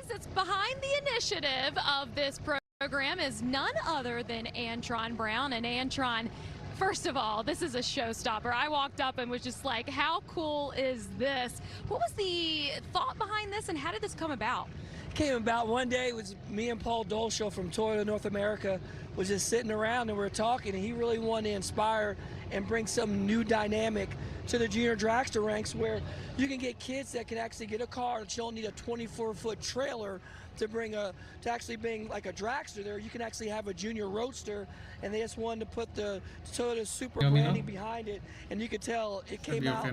that's behind the initiative of this program is none other than Antron Brown. And Antron, first of all, this is a showstopper. I walked up and was just like, how cool is this? What was the thought behind this and how did this come about? Came about one day. It was me and Paul Dolshaw from Toyota North America was just sitting around and we were talking, and he really wanted to inspire and bring some new dynamic to the junior dragster ranks where you can get kids that can actually get a car that you don't need a 24-foot trailer to actually bring like a dragster there. You can actually have a junior roadster, and they just wanted to put the Toyota Super branding behind it, and you could tell it came out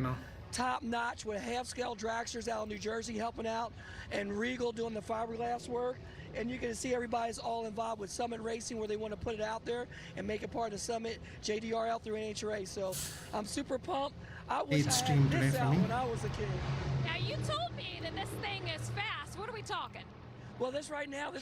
top notch with half-scale dragsters out of New Jersey helping out, and Regal doing the fiberglass work. And you can see everybody's all involved with Summit Racing, where they want to put it out there and make it part of the Summit JDRL through NHRA. So I'm super pumped. I wish I had this out when I was a kid. Now you told me that this thing is fast. What are we talking? Well, this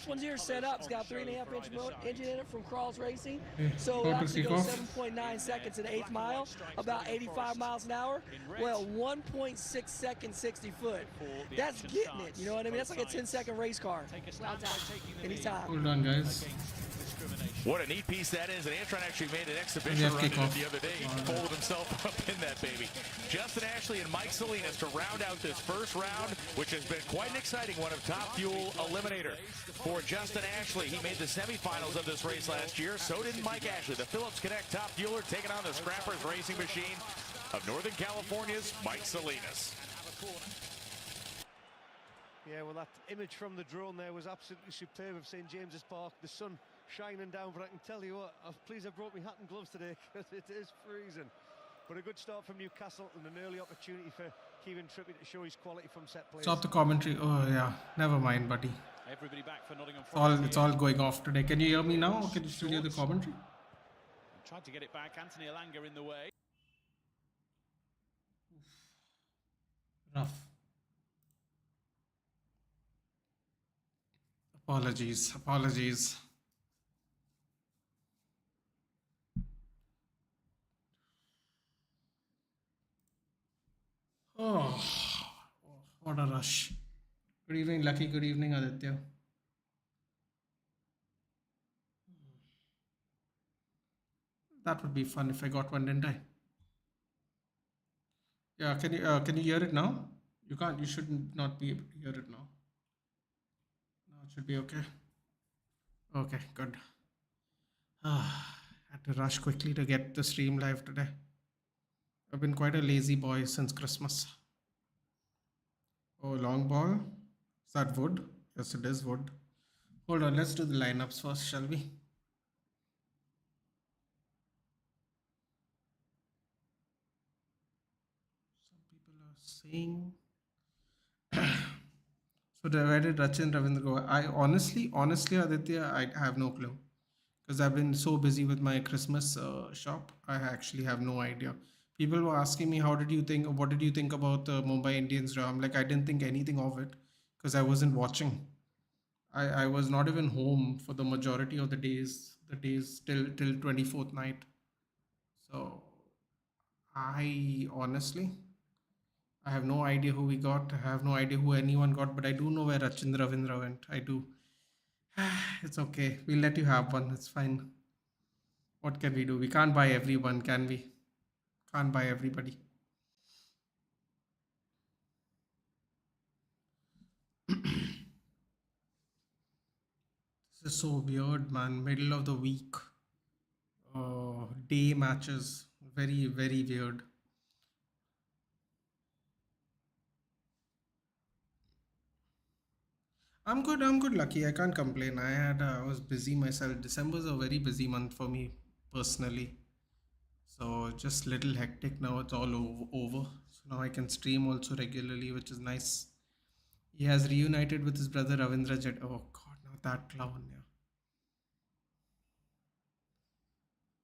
one's here set up. It's got a 3.5-inch engine in it from Crawls Racing. So it actually goes 7.9 seconds an eighth mile, about 85 miles an hour. Well, 1.6 seconds, 60 foot. That's getting it, you know what I mean? That's like a 10-second race car. Well done. Anytime. Hold on, guys. What a neat piece that is, and Antron actually made an exhibition run in it the other day. He folded himself up in that baby. Justin Ashley and Mike Salinas to round out this first round, which has been quite an exciting one of Top Fuel Eliminator. For Justin Ashley, he made the semifinals of this race last year. So did Mike Ashley, the Phillips Connect Top Fueler, taking on the Scrappers Racing Machine of Northern California's Mike Salinas. Yeah, well, that image from the drone there was absolutely superb of St. James's Park. The sun shining down, but I can tell you what, please have brought me hat and gloves today because it is freezing. But a good start from Newcastle and an early opportunity for Kieran Trippier to show his quality from set plays. Stop the commentary. Oh yeah, never mind, buddy. Everybody back for Nottingham. It's all going off today. Can you hear me now, or can you still hear the commentary? Tried to get it back. Anthony Alanga in the way. Rough. Apologies. Oh, what a rush. Good evening, Lucky. Good evening, Aditya. That would be fun if I got one, didn't I? Yeah, can you hear it now? You can't. You should not be able to hear it now. No, it should be okay. Okay, good. Had to rush quickly to get the stream live today. I've been quite a lazy boy since Christmas. Oh, long ball. Is that wood? Yes, it is wood. Hold on, let's do the lineups first, shall we? Some people are saying. So where did Rachin Ravindra go? I honestly, Aditya, I have no clue. Because I've been so busy with my Christmas shop. I actually have no idea. People were asking me, what did you think about the Mumbai Indians draw? I'm like, I didn't think anything of it because I wasn't watching. I was not even home for the majority of the days till 24th night. So I have no idea who we got. I have no idea who anyone got, but I do know where Rachin Ravindra went. I do. It's okay. We'll let you have one. It's fine. What can we do? We can't buy everyone, can we? Can't buy everybody. This is so weird, man. Middle of the week. Day matches. Very, very weird. I'm good, Lucky. I can't complain. I was busy myself. December's a very busy month for me personally. So just little hectic now. It's all over. So now I can stream also regularly, which is nice. He has reunited with his brother Ravindra Jet. Oh God, now that clown. Yeah.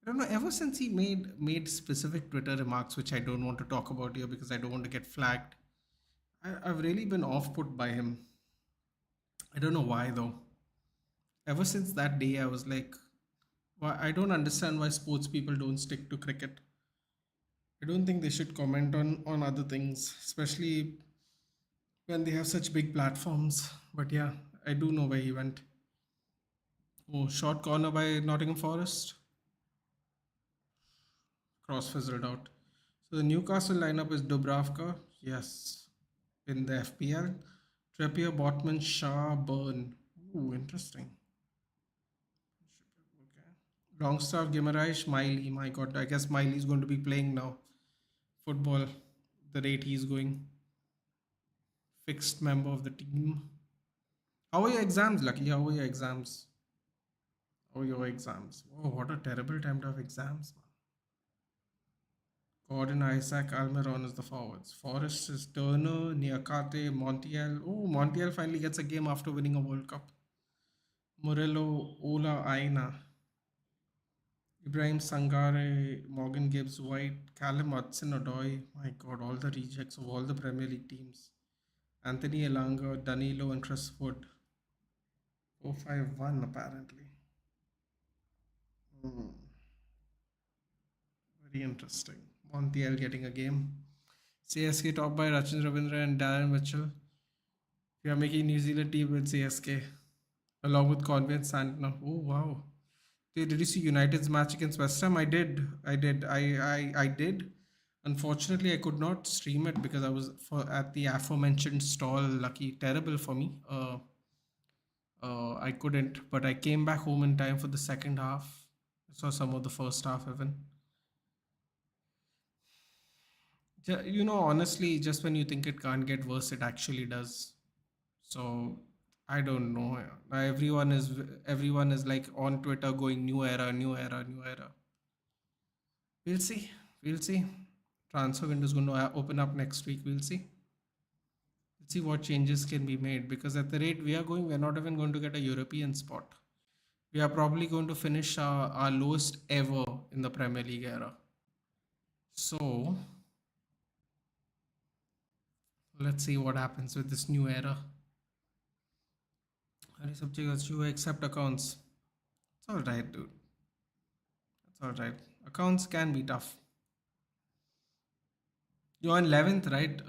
I don't know. Ever since he made specific Twitter remarks, which I don't want to talk about here because I don't want to get flagged. I've really been off put by him. I don't know why though. Ever since that day, I was like, I don't understand why sports people don't stick to cricket. I don't think they should comment on other things, especially when they have such big platforms. But yeah, I do know where he went. Oh, short corner by Nottingham Forest. Cross fizzled out. So the Newcastle lineup is Dubravka, yes, in the FPL. Trippier, Botman, Shah, Burn. Ooh, interesting. Okay. Longstaff, Guimaraes, Miley. My God, I guess Miley is going to be playing now. Football, the rate he's going. Fixed member of the team. How are your exams, Lucky? How are your exams? How are your exams? Oh, what a terrible time to have exams, man. Gordon, Isaac, Almiron is the forwards. Forrest is Turner, Niakate, Montiel. Oh, Montiel finally gets a game after winning a World Cup. Morello, Ola, Aina. Ibrahim Sangare, Morgan Gibbs, White, Callum Hudson, Odoi. My God, all the rejects of all the Premier League teams. Anthony Elanga, Danilo, and Chris Wood. 4-5-1 apparently. Very interesting. Montiel getting a game. CSK topped by Rachin Ravindra and Darren Mitchell. We are making New Zealand team with CSK along with Conway and Santner. Oh wow. Did you see United's match against West Ham? I did. I did. Unfortunately, I could not stream it because I was at the aforementioned stall. Lucky, terrible for me. I couldn't, but I came back home in time for the second half. I saw some of the first half even. You know, honestly, just when you think it can't get worse, it actually does. So I don't know. Everyone is like on Twitter going new era, new era, new era. We'll see. We'll see. Transfer window is going to open up next week. We'll see. Let's see what changes can be made, because at the rate we are going, we're not even going to get a European spot. We are probably going to finish our lowest ever in the Premier League era. So let's see what happens with this new era. Any subjects you accept accounts? It's all right, dude. It's all right. Accounts can be tough. You're on 11th, right?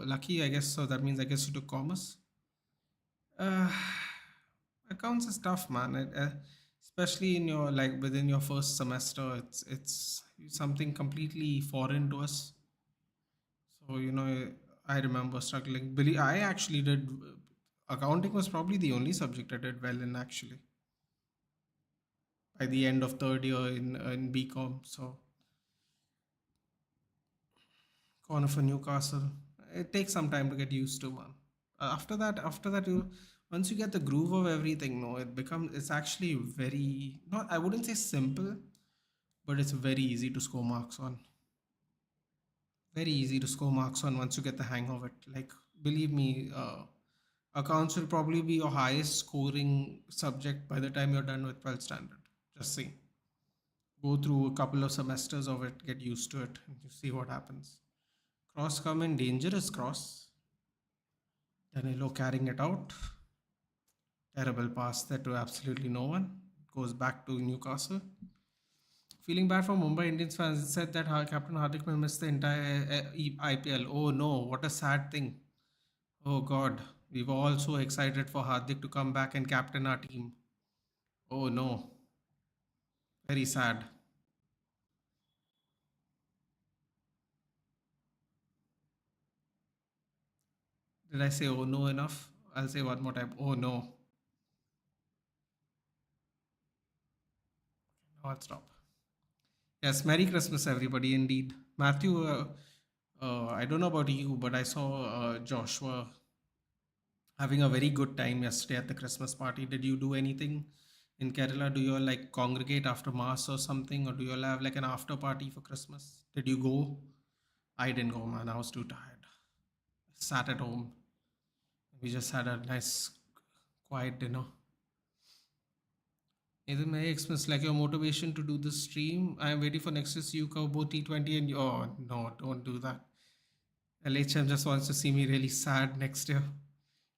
Lucky, I guess. So that means I guess you took commerce. Accounts is tough, man. Especially in your within your first semester, it's something completely foreign to us. So I remember struggling. I actually did. Accounting was probably the only subject I did well in, actually, by the end of third year in BCom. So corner for Newcastle. It takes some time to get used to, man. After that, once you get the groove of everything, no, it's actually very, not, I wouldn't say simple, but it's very easy to score marks on. Very easy to score marks on once you get the hang of it. Like, believe me, accounts will probably be your highest scoring subject by the time you're done with 12th standard. Just see. Go through a couple of semesters of it, get used to it, and you see what happens. Cross come in, dangerous cross. Danilo carrying it out. Terrible pass there to absolutely no one. Goes back to Newcastle. Feeling bad for Mumbai Indians fans. It said that Captain Hardik may miss the entire IPL. Oh no, what a sad thing. Oh God, we were all so excited for Hardik to come back and captain our team. Oh no. Very sad. Did I say oh no enough? I'll say one more time. Oh no. Now I'll stop. Yes, Merry Christmas, everybody. Indeed. Matthew, I don't know about you, but I saw Joshua having a very good time yesterday at the Christmas party. Did you do anything in Kerala? Do you all congregate after Mass or something? Or do you all have an after party for Christmas? Did you go? I didn't go, man. I was too tired. I sat at home. We just had a nice, quiet dinner. Nathan, Merry Xmas, your motivation to do this stream. I am waiting for next to see you cover both T20 and oh no, don't do that. LHM just wants to see me really sad next year.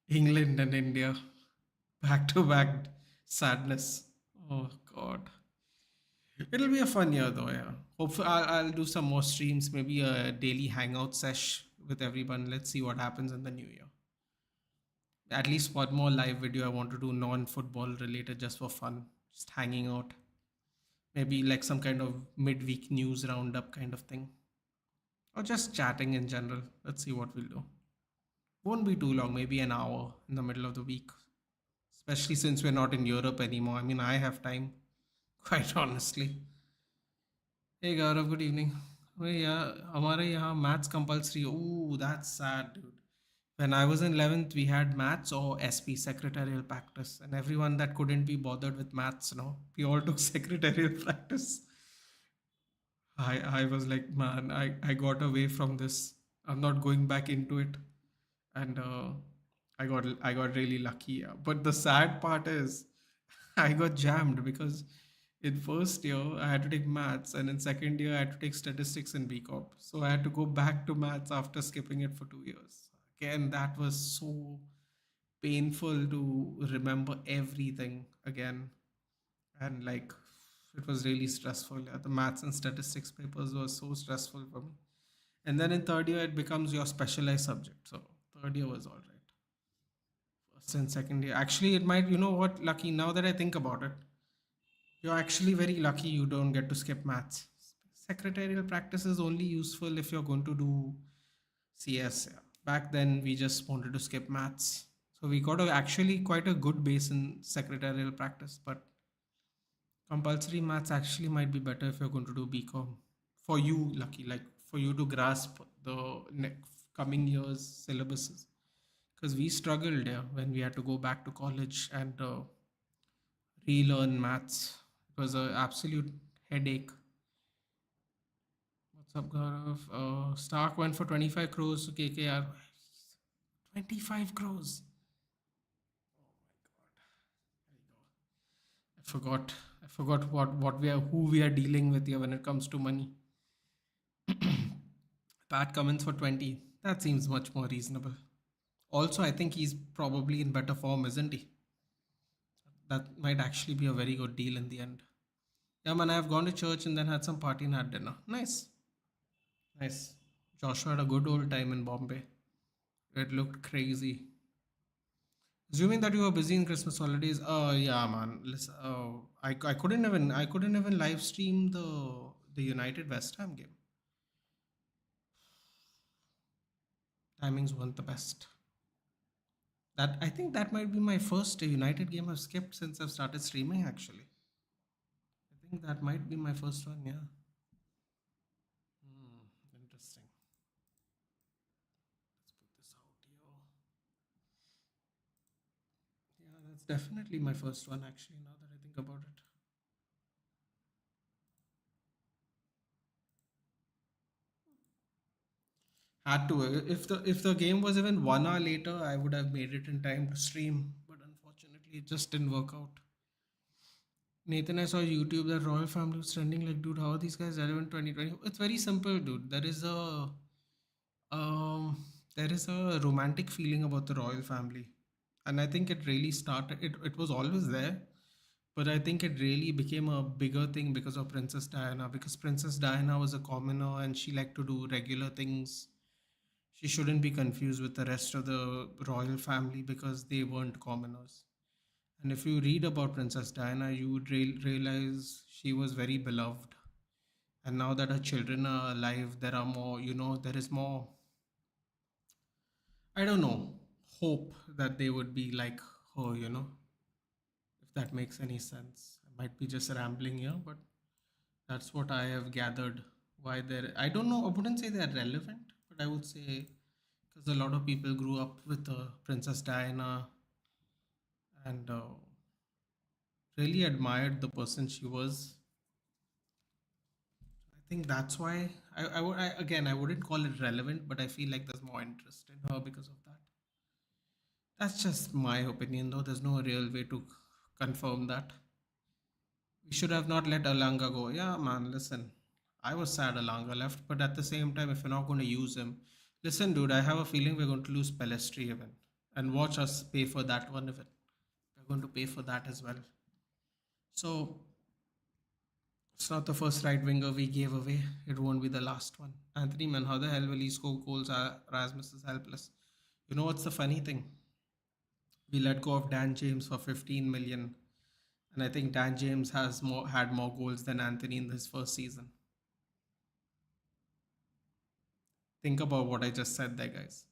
England and India, back to back sadness. Oh God, it'll be a fun year though. Yeah, hopefully I'll do some more streams, maybe a daily hangout sesh with everyone. Let's see what happens in the new year. At least one more live video I want to do non-football related just for fun. Just hanging out. Maybe like some kind of midweek news roundup kind of thing. Or just chatting in general. Let's see what we'll do. Won't be too long, maybe an hour in the middle of the week. Especially since we're not in Europe anymore. I mean, I have time, quite honestly. Hey Gaurav, good evening. Oh yeah, हमारे यहाँ maths compulsory. Ooh, that's sad, dude. When I was in 11th, we had maths or SP, secretarial practice, and everyone that couldn't be bothered with maths, no, we all took secretarial practice. I was like, man, I got away from this. I'm not going back into it, and I got really lucky. Yeah. But the sad part is, I got jammed because in first year I had to take maths, and in second year I had to take statistics in BCom. So I had to go back to maths after skipping it for 2 years. Again, that was so painful to remember everything again, and like it was really stressful. Yeah, the maths and statistics papers were so stressful for me. And then in third year it becomes your specialized subject. So third year was all right. First and second year, actually, it might. You know what? Lucky now that I think about it, you're actually very lucky you don't get to skip maths. Secretarial practice is only useful if you're going to do CS. Yeah. Back then, we just wanted to skip maths. So we got actually quite a good base in secretarial practice, but compulsory maths actually might be better if you're going to do BCom. For you, lucky, like for you to grasp the coming years' syllabuses. Because we struggled when we had to go back to college and relearn maths. It was an absolute headache. What's up, Gaurav? Stark went for 25 crores to KKR. 25 crores. Oh my god. I forgot who we are dealing with here when it comes to money. Pat Cummins for 20. That seems much more reasonable. Also, I think he's probably in better form, isn't he? That might actually be a very good deal in the end. Yeah, man, I've gone to church and then had some party and had dinner. Nice. Nice. Joshua had a good old time in Bombay. It looked crazy. Assuming that you were busy in Christmas holidays, yeah, man. Listen, I couldn't even live stream the United West Ham game. Timings weren't the best. That I think that might be my first United game I've skipped since I've started streaming. Actually, I think that might be my first one. Yeah. Interesting. Let's put this out here. Yeah, that's definitely my first one. Actually, now that I think about it. Had to. If the game was even 1 hour later, I would have made it in time to stream. But unfortunately, it just didn't work out. Nathan, I saw YouTube that royal family was trending. Like, dude, how are these guys relevant 2020? It's very simple, dude. There is a romantic feeling about the royal family, and I think it really started. It was always there, but I think it really became a bigger thing because of Princess Diana. Because Princess Diana was a commoner and she liked to do regular things. She shouldn't be confused with the rest of the royal family because they weren't commoners. And if you read about Princess Diana, you would realize she was very beloved. And now that her children are alive, there are more, there is more, I don't know, hope that they would be like her, if that makes any sense. I might be just rambling here, but that's what I have gathered. Why I don't know, I wouldn't say they're relevant, but I would say because a lot of people grew up with Princess Diana and really admired the person she was. I think that's why I wouldn't call it relevant, but I feel like there's more interest in her because of that. That's just my opinion, though. There's no real way to confirm that. We should have not let Alanga go. Yeah, man, listen. I was sad Alanga left, but at the same time, if you're not going to use him, listen, dude, I have a feeling we're going to lose Pelestri even. And watch us pay for that one even. We're going to pay for that as well. So, it's not the first right winger we gave away. It won't be the last one. Anthony, man, how the hell will he score goals? Rasmus is helpless. You know what's the funny thing? We let go of Dan James for 15 million, and I think Dan James has had more goals than Anthony in his first season. Think about what I just said there, guys.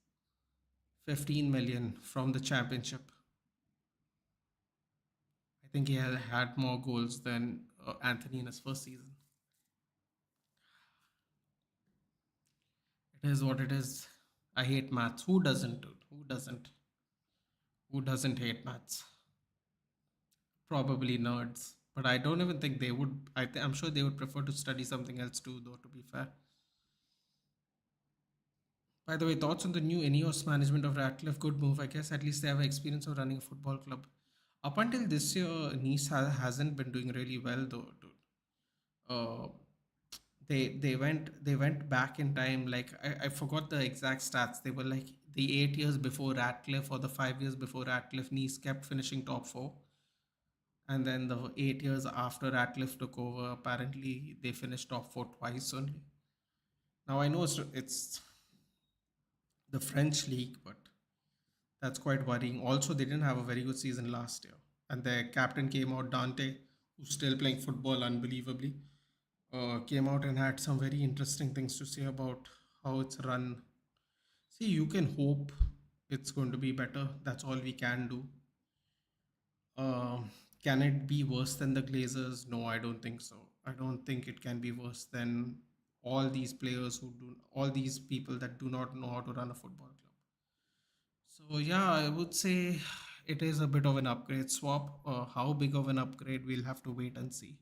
15 million from the championship. I think he had more goals than Anthony in his first season. It is what it is. I hate maths. Who doesn't, dude? Who doesn't? Who doesn't hate maths? Probably nerds. But I don't even think they would. I'm sure they would prefer to study something else too, though, to be fair. By the way, thoughts on the new Ineos management of Ratcliffe? Good move, I guess. At least they have experience of running a football club. Up until this year, Nice hasn't been doing really well, though, dude. They went back in time. Like I forgot the exact stats. They were like the 8 years before Ratcliffe or the 5 years before Ratcliffe, Nice kept finishing top four. And then the 8 years after Ratcliffe took over, apparently they finished top four twice only. Now I know it's the French league, but that's quite worrying. Also, they didn't have a very good season last year, and their captain came out, Dante, who's still playing football unbelievably, came out and had some very interesting things to say about how it's run. See, you can hope it's going to be better. That's all we can do. Can it be worse than the Glazers? No, I don't think so. I don't think it can be worse than all these players all these people that do not know how to run a football club. So yeah, I would say it is a bit of an upgrade swap. How big of an upgrade, we'll have to wait and see.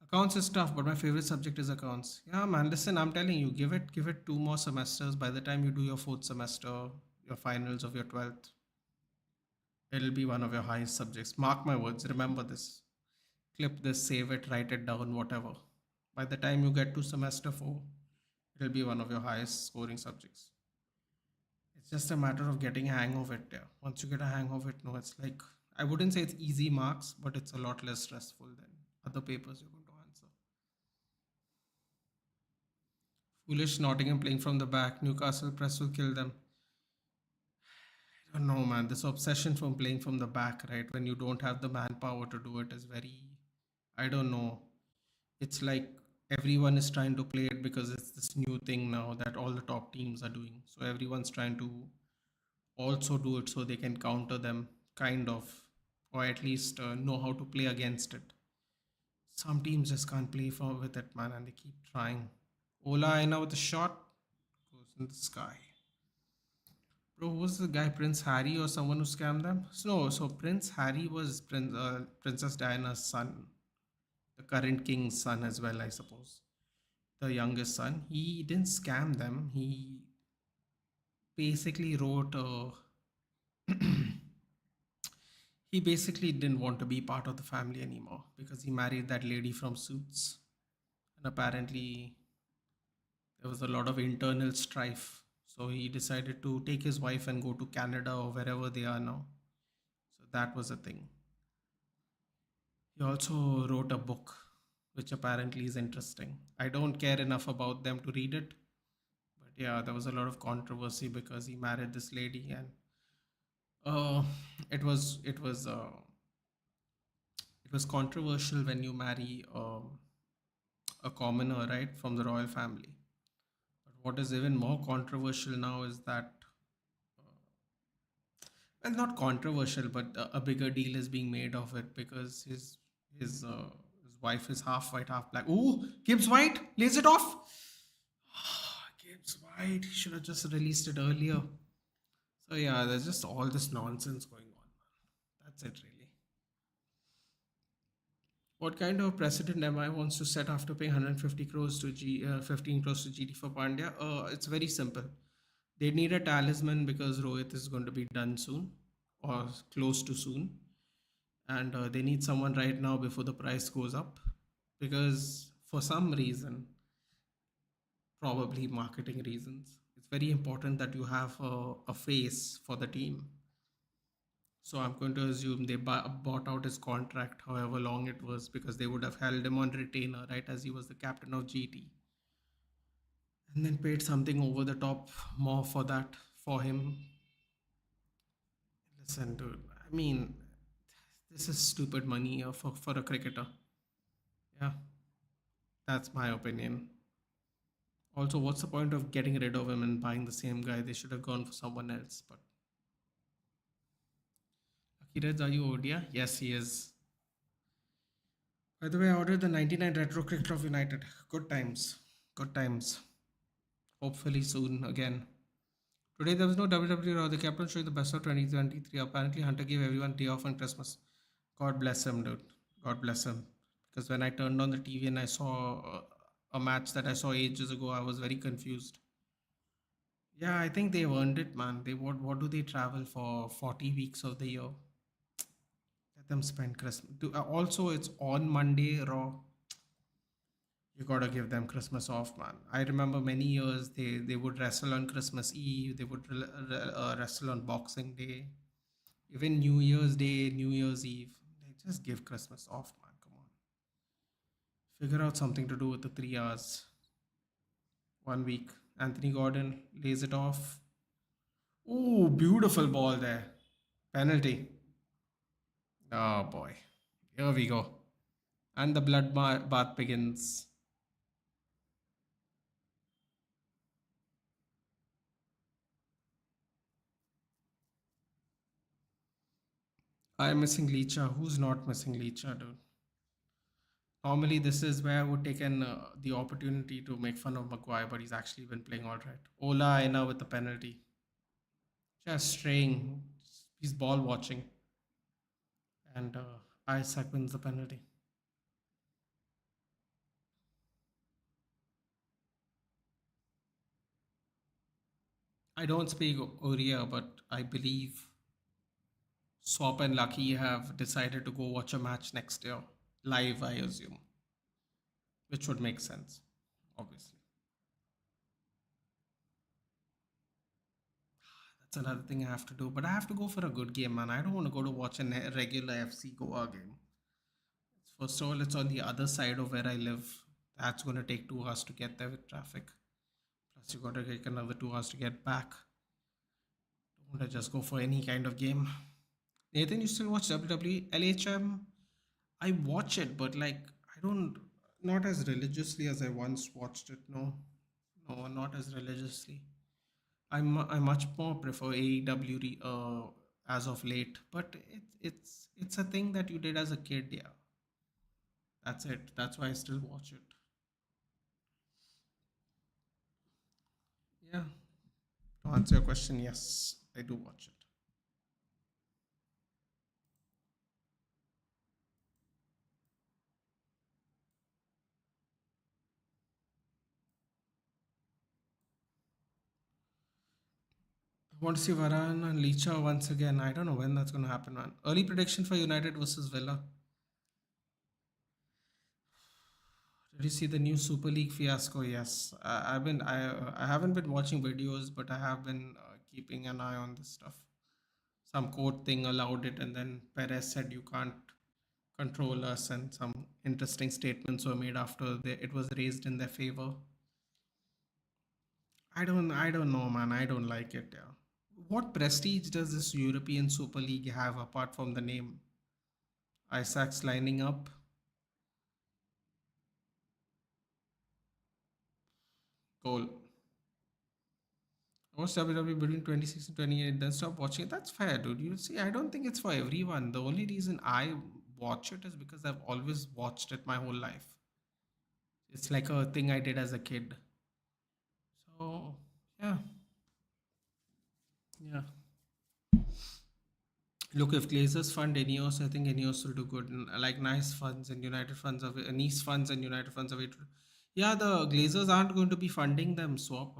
Accounts is tough, but my favorite subject is accounts. Yeah, man, listen, I'm telling you, give it 2 more semesters. By the time you do your 4th semester, your finals of your 12th, it'll be one of your highest subjects. Mark my words, remember this. Clip this, save it, write it down, whatever. By the time you get to semester 4, it'll be one of your highest scoring subjects. It's just a matter of getting a hang of it. Yeah. Once you get a hang of it, no, it's like, I wouldn't say it's easy marks, but it's a lot less stressful than other papers you're going to answer. Foolish Nottingham playing from the back. Newcastle press will kill them. I don't know, man. This obsession from playing from the back, right? When you don't have the manpower to do it is very, I don't know. It's like everyone is trying to play it because it's this new thing now that all the top teams are doing. So everyone's trying to also do it so they can counter them, kind of, or at least know how to play against it. Some teams just can't play with it, man, and they keep trying. Ola Aina with a shot goes in the sky. Bro, who was the guy, Prince Harry or someone who scammed them? So Prince Harry was Princess Diana's son, the current king's son as well, I suppose. The youngest son. He didn't scam them. He basically wrote he basically didn't want to be part of the family anymore because he married that lady from Suits. And apparently there was a lot of internal strife. So he decided to take his wife and go to Canada or wherever they are now. So that was a thing. He also wrote a book, which apparently is interesting. I don't care enough about them to read it. But yeah, there was a lot of controversy because he married this lady, and it was controversial when you marry a commoner, right, from the royal family. But what is even more controversial now is that, well, not controversial, but a bigger deal is being made of it because his wife is half white, half black. Ooh, Gibbs White lays it off. Gibbs White, he should have just released it earlier. So yeah, there's just all this nonsense going on. That's it, really. What kind of precedent MI wants to set after paying 150 crores to 15 crores to GD for Pandya? It's very simple. They need a talisman because Rohit is going to be done soon or close to soon. And they need someone right now before the price goes up because for some reason, probably marketing reasons, it's very important that you have a face for the team. So I'm going to assume they bought out his contract, however long it was, because they would have held him on retainer, right, as he was the captain of GT. And then paid something over the top more for that for him. Listen, dude. I mean, this is stupid money for a cricketer. Yeah, that's my opinion. Also, what's the point of getting rid of him and buying the same guy? They should have gone for someone else. But Lucky Reds, are you Odia? Yes, he is. By the way, I ordered the 99 Retro Cricket of United. Good times. Good times. Hopefully soon again. Today there was no WWE Raw. The captain showing the best of 2023. Apparently Hunter gave everyone day off on Christmas. God bless him, dude. God bless him. Because when I turned on the TV and I saw a match that I saw ages ago, I was very confused. Yeah, I think they've earned it, man. They what do they travel for 40 weeks of the year? Let them spend Christmas. Also, it's on Monday Raw. You gotta give them Christmas off, man. I remember many years they would wrestle on Christmas Eve. They would wrestle on Boxing Day, even New Year's Day, New Year's Eve. They just give Christmas off, man. Come on, figure out something to do with the 3 hours. 1 week. Anthony Gordon lays it off. Ooh, beautiful ball there. Penalty. Oh boy, here we go, and the bath begins. I'm missing Licha. Who's not missing Licha, dude? Normally, this is where I would take the opportunity to make fun of Maguire, but he's actually been playing all right. Ola Aina with the penalty. Just straying. He's ball watching. And Isaac wins the penalty. I don't speak Oriya, but I believe Swap and Lucky have decided to go watch a match next year. Live, I assume. Which would make sense, obviously. That's another thing I have to do. But I have to go for a good game, man. I don't want to go to watch a regular FC Goa game. First of all, it's on the other side of where I live. That's going to take 2 hours to get there with traffic. Plus, you got to take another 2 hours to get back. Don't want to just go for any kind of game. Nathan, you still watch WWE? LHM? I watch it, but like, I don't, not as religiously as I once watched it. No, not as religiously. I much more prefer AEW as of late, but it's a thing that you did as a kid, yeah. That's it. That's why I still watch it. Yeah. To answer your question, yes, I do watch it. I want to see Varane and Licha once again. I don't know when that's going to happen, man. Early prediction for United versus Villa. Did you see the new Super League fiasco? Yes, I haven't been watching videos, but I have been keeping an eye on this stuff. Some court thing allowed it, and then Perez said you can't control us, and some interesting statements were made after it was raised in their favor. I don't know, man. I don't like it. Yeah. What prestige does this European Super League have apart from the name? Isaac's lining up. Goal. I watched WWE between 26 and 28, then stop watching it. That's fair, dude. You see, I don't think it's for everyone. The only reason I watch it is because I've always watched it my whole life. It's like a thing I did as a kid. So, yeah. Yeah. Look, if Glazers fund Ineos, I think Ineos will do good. Like nice funds and United funds of Nice funds and United funds of it. Yeah, the Glazers aren't going to be funding them. Swap.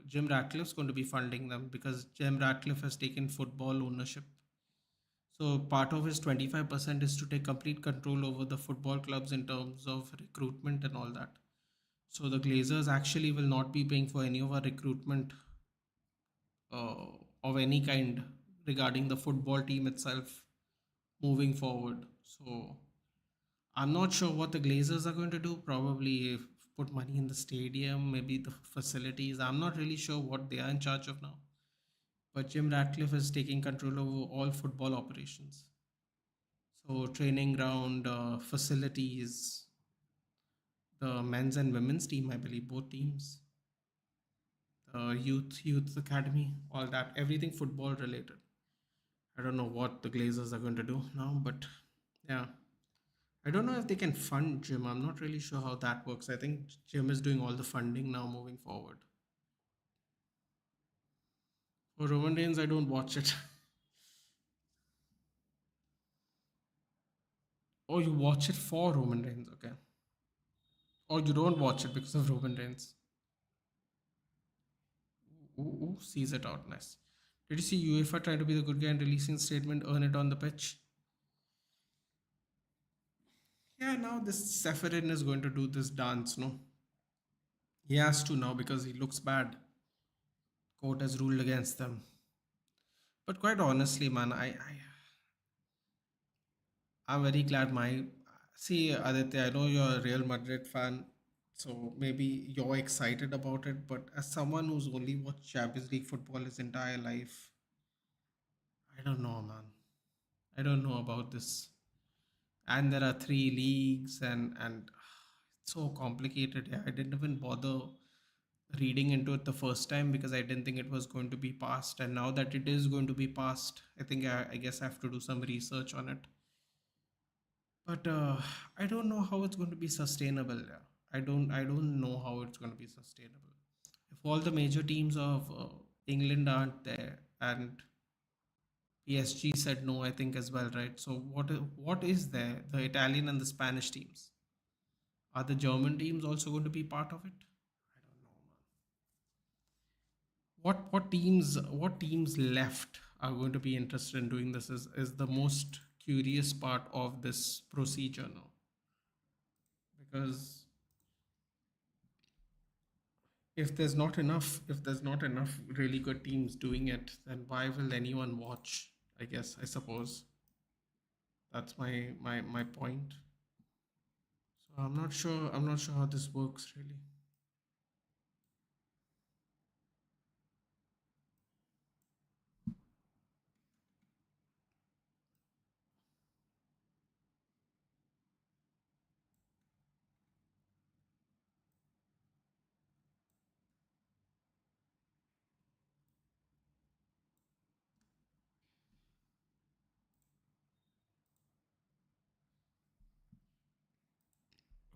Jim Ratcliffe's going to be funding them because Jim Ratcliffe has taken football ownership. So part of his 25% is to take complete control over the football clubs in terms of recruitment and all that. So the Glazers actually will not be paying for any of our recruitment of any kind regarding the football team itself moving forward. So I'm not sure what the Glazers are going to do. Probably put money in the stadium, maybe the facilities. I'm not really sure what they are in charge of now. but Jim Ratcliffe is taking control over all football operations. So training ground, facilities, the men's and women's team, I believe, both teams, the youth academy, all that, everything football related. I don't know what the Glazers are going to do now, but yeah. I don't know if they can fund Jim. I'm not really sure how that works. I think Jim is doing all the funding now moving forward. For Roman Reigns, I don't watch it. Oh, you watch it for Roman Reigns, okay. Or you don't watch it because of Roman Reigns. Ooh, sees it out, nice. Did you see UEFA trying to be the good guy and releasing statement, earn it on the pitch? Yeah, now this Seferin is going to do this dance, no? He has to now because he looks bad. Court has ruled against them. But quite honestly, man, I'm very glad my see Aditya, I know you're a Real Madrid fan, so maybe you're excited about it, but as someone who's only watched Champions League football his entire life, I don't know, man. I don't know about this. And there are three leagues and it's so complicated. Yeah, I didn't even bother reading into it the first time because I didn't think it was going to be passed. And now that it is going to be passed, I think I guess I have to do some research on it. But I don't know how it's going to be sustainable. Yeah. I don't know how it's going to be sustainable. If all the major teams of England aren't there and PSG said no, I think as well, right? So what is there? The Italian and the Spanish teams. Are the German teams also going to be part of it? I don't know, man. What teams left are going to be interested in doing this is the most curious part of this procedure now. Because if there's not enough really good teams doing it, then why will anyone watch? I suppose that's my point. So I'm not sure how this works really.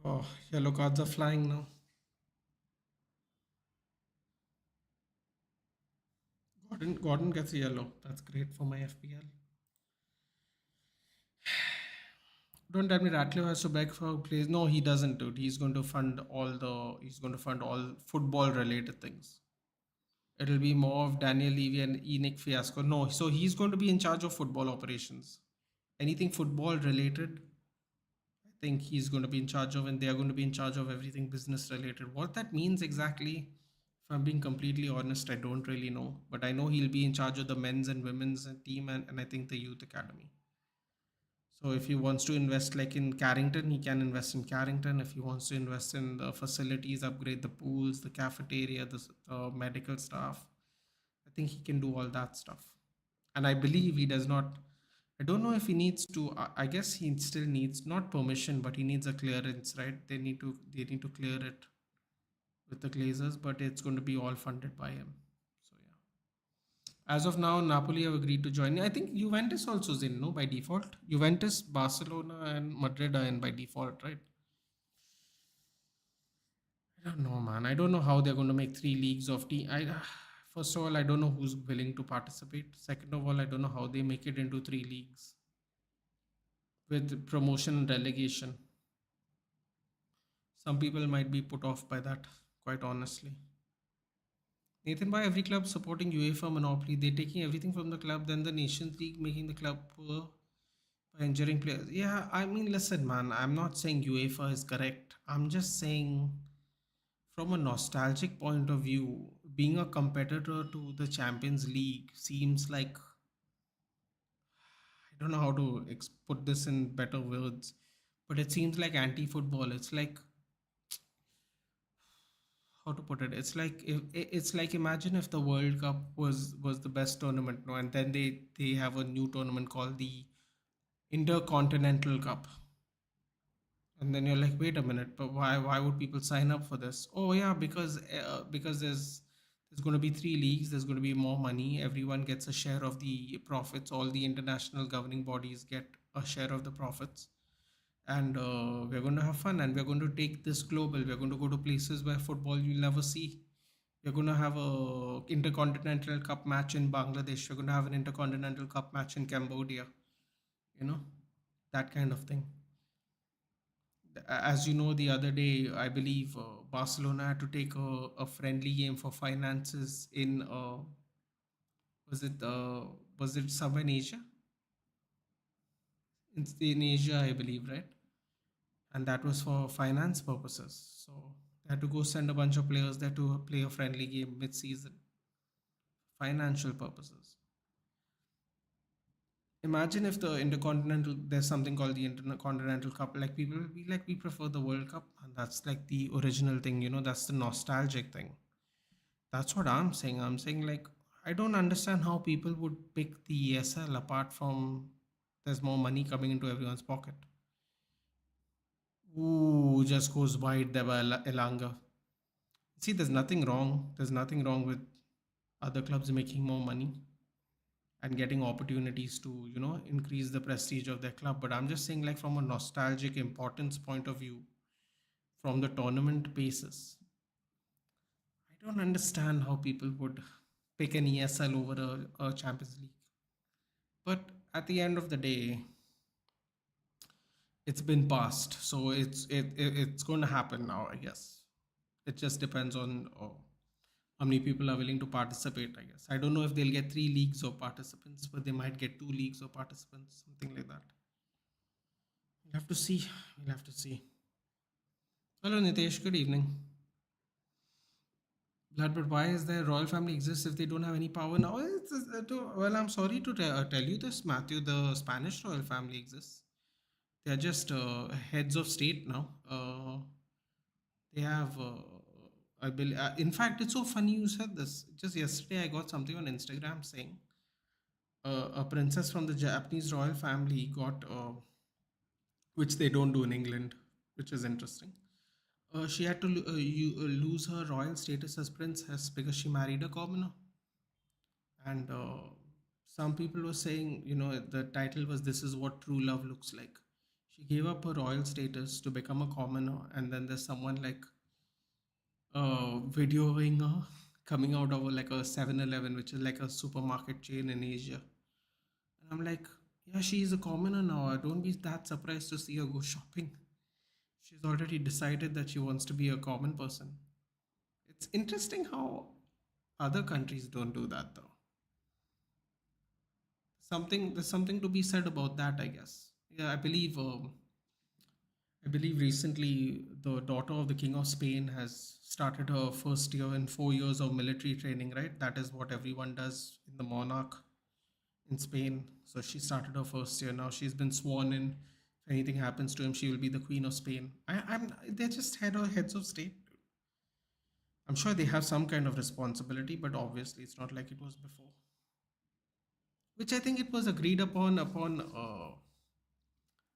Oh, yellow cards are flying now. Gordon gets a yellow. That's great for my FPL. Don't tell me Ratcliffe has to beg for plays. No, he doesn't, dude. He's going to fund all football related things. It'll be more of Daniel Levy and Enoch Fiasco. No, so he's going to be in charge of football operations. Anything football related, I think he's going to be in charge of, and they are going to be in charge of everything business related. What that means exactly, if I'm being completely honest, I don't really know. But I know he'll be in charge of the men's and women's team and I think the youth academy. So if he wants to invest like in Carrington, he can invest in Carrington. If he wants to invest in the facilities, upgrade the pools, the cafeteria, the medical staff, I think he can do all that stuff. And I believe he does not. I don't know if he needs to. I guess he still needs not permission, but he needs a clearance, right? They need to clear it with the Glazers, but it's going to be all funded by him. So yeah. As of now, Napoli have agreed to join. I think Juventus also is in, no, by default. Juventus, Barcelona, and Madrid are in by default, right? I don't know, man. I don't know how they're going to make three leagues of team. First of all, I don't know who's willing to participate. Second of all, I don't know how they make it into three leagues with promotion and relegation. Some people might be put off by that, quite honestly. Nathan, by every club supporting UEFA monopoly, they're taking everything from the club, then the Nations League making the club poor by injuring players. Yeah, I mean, listen, man, I'm not saying UEFA is correct. I'm just saying, from a nostalgic point of view, being a competitor to the Champions League seems like I don't know how to put this in better words, but it seems like anti-football. It's like how to put it. It's like it's like imagine if the World Cup was the best tournament, no, and then they have a new tournament called the Intercontinental Cup, and then you're like, wait a minute, but why would people sign up for this? Oh yeah, because there's going to be three leagues. There's going to be more money. Everyone gets a share of the profits. All the international governing bodies get a share of the profits, and we're going to have fun, and we're going to take this global. We're going to go to places where football you'll never see. We're going to have a intercontinental cup match in Bangladesh. We're going to have an intercontinental cup match in Cambodia. You know, that kind of thing. As you know, the other day, I believe Barcelona had to take a friendly game for finances in was it somewhere in Asia? In Asia, I believe, right? And that was for finance purposes. So they had to go send a bunch of players there to play a friendly game mid-season, financial purposes. Imagine if the intercontinental, there's something called the Intercontinental Cup. Like people will be like, we prefer the World Cup, and that's like the original thing, you know, that's the nostalgic thing. That's what I'm saying. I'm saying, like, I don't understand how people would pick the ESL apart from there's more money coming into everyone's pocket. Ooh, just goes wide there by Elanga. See, there's nothing wrong. There's nothing wrong with other clubs making more money and getting opportunities to, you know, increase the prestige of their club. But I'm just saying, like, from a nostalgic importance point of view, from the tournament basis, I don't understand how people would pick an ESL over a Champions League. But at the end of the day, it's been passed, so it's going to happen now, I guess. It just depends on how many people are willing to participate, I guess. I don't know if they'll get 3 leagues of participants, but they might get 2 leagues of participants, something like that. We'll have to see. We'll have to see. Hello, Nitesh. Good evening. Blood, but why is there royal family exists if they don't have any power now? Well, I'm sorry to tell you this, Matthew. The Spanish royal family exists. They are just heads of state now. They have, I believe. In fact, it's so funny you said this. Just yesterday, I got something on Instagram saying a princess from the Japanese royal family got, which they don't do in England, which is interesting. She had to lose her royal status as princess because she married a commoner. And some people were saying, you know, the title was "This is what true love looks like." She gave up her royal status to become a commoner, and then there's someone like videoing her coming out of like a 7-Eleven, which is like a supermarket chain in Asia. And I'm like, yeah, she's a commoner now. I don't be that surprised to see her go shopping. She's already decided that she wants to be a common person. It's interesting how other countries don't do that, though. There's something to be said about that, I guess. Yeah, I believe recently the daughter of the King of Spain has started her first year in 4 years of military training, right? That is what everyone does in the monarch in Spain. So she started her first year. Now she's been sworn in. If anything happens to him, she will be the Queen of Spain. They're just heads of state. I'm sure they have some kind of responsibility, but obviously it's not like it was before. Which I think it was agreed upon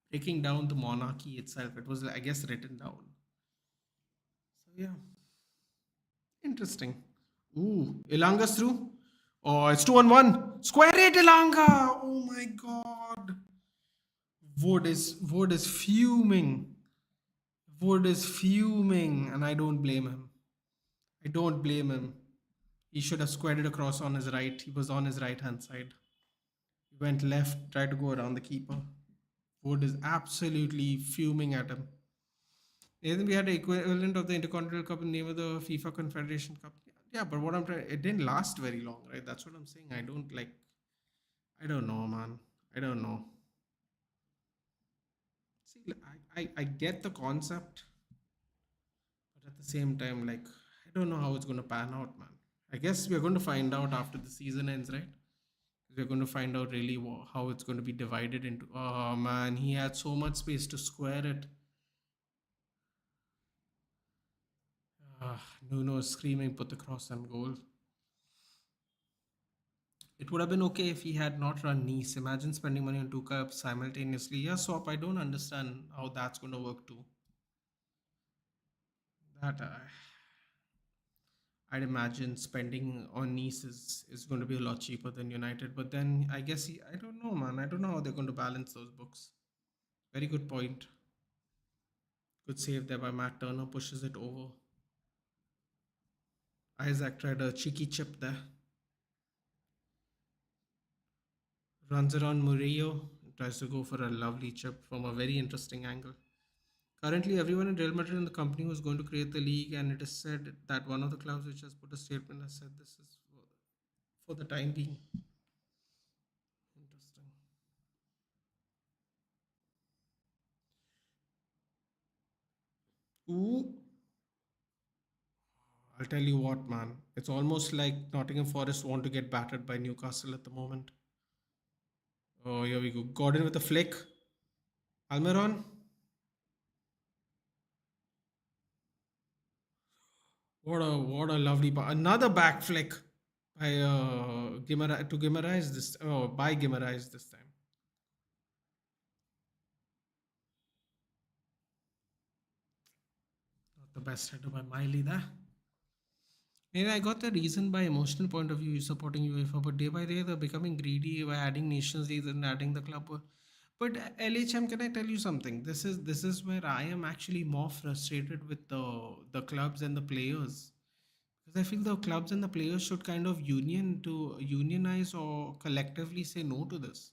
breaking down the monarchy itself. It was, I guess, written down. So yeah, interesting. Ooh, Ilanga's through. Oh, it's 2-on-1. Square it, Ilanga. Oh my God. Wood is fuming. Wood is fuming, and I don't blame him. I don't blame him. He should have squared it across on his right. He was on his right hand side. He went left, tried to go around the keeper. Wood is absolutely fuming at him. Then we had the equivalent of the Intercontinental Cup in the name of the FIFA Confederation Cup. Yeah, but what I'm trying, it didn't last very long, right? That's what I'm saying. I don't know, man. I don't know. See, I get the concept, but at the same time, like, I don't know how it's going to pan out, man. I guess we're going to find out after the season ends, right? We're going to find out really how it's going to be divided into. Oh man, he had so much space to square it. Nuno is screaming, put the cross and goal. It would have been okay if he had not run Nice. Imagine spending money on two clubs simultaneously. Yeah, Swap, I don't understand how that's going to work too. That I'd imagine spending on Nice is going to be a lot cheaper than United. But then I guess I don't know, man. I don't know how they're going to balance those books. Very good point. Good save there by Matt Turner. Pushes it over. Isaac tried a cheeky chip there. Runs around Murillo. Tries to go for a lovely chip from a very interesting angle. Currently, everyone in Real Madrid and the company was going to create the league, and it is said that one of the clubs which has put a statement has said this is for the time being. Interesting. Ooh. I'll tell you what, man. It's almost like Nottingham Forest want to get battered by Newcastle at the moment. Oh, here we go. Gordon with a flick. Almiron. What a lovely another back flick by Guimaraes this by Guimaraes this time. Not the best header by Miley there. And I got the reason by emotional point of view supporting UEFA, but day by day they're becoming greedy by adding nations leagues and adding the club. But LHM, can I tell you something? This is where I am actually more frustrated with the clubs and the players. Because I feel the clubs and the players should kind of unionize or collectively say no to this.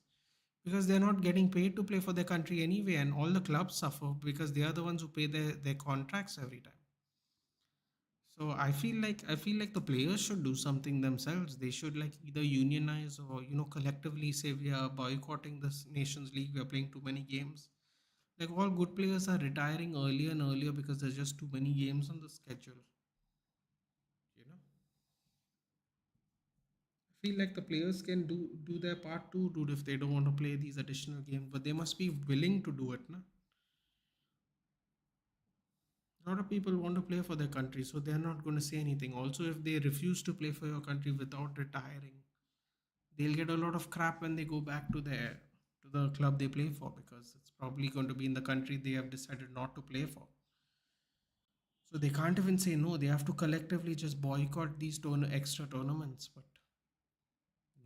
Because they're not getting paid to play for their country anyway, and all the clubs suffer because they are the ones who pay their contracts every time. So I feel like the players should do something themselves. They should like either unionize or collectively say we are boycotting this Nations League. We are playing too many games. Like all good players are retiring earlier and earlier because there's just too many games on the schedule. You know, I feel like the players can do their part too, dude. If they don't want to play these additional games, but they must be willing to do it, na? A lot of people want to play for their country, so they're not going to say anything. Also, if they refuse to play for your country without retiring, they'll get a lot of crap when they go back to the club they play for because it's probably going to be in the country they have decided not to play for. So they can't even say no. They have to collectively just boycott these extra tournaments. But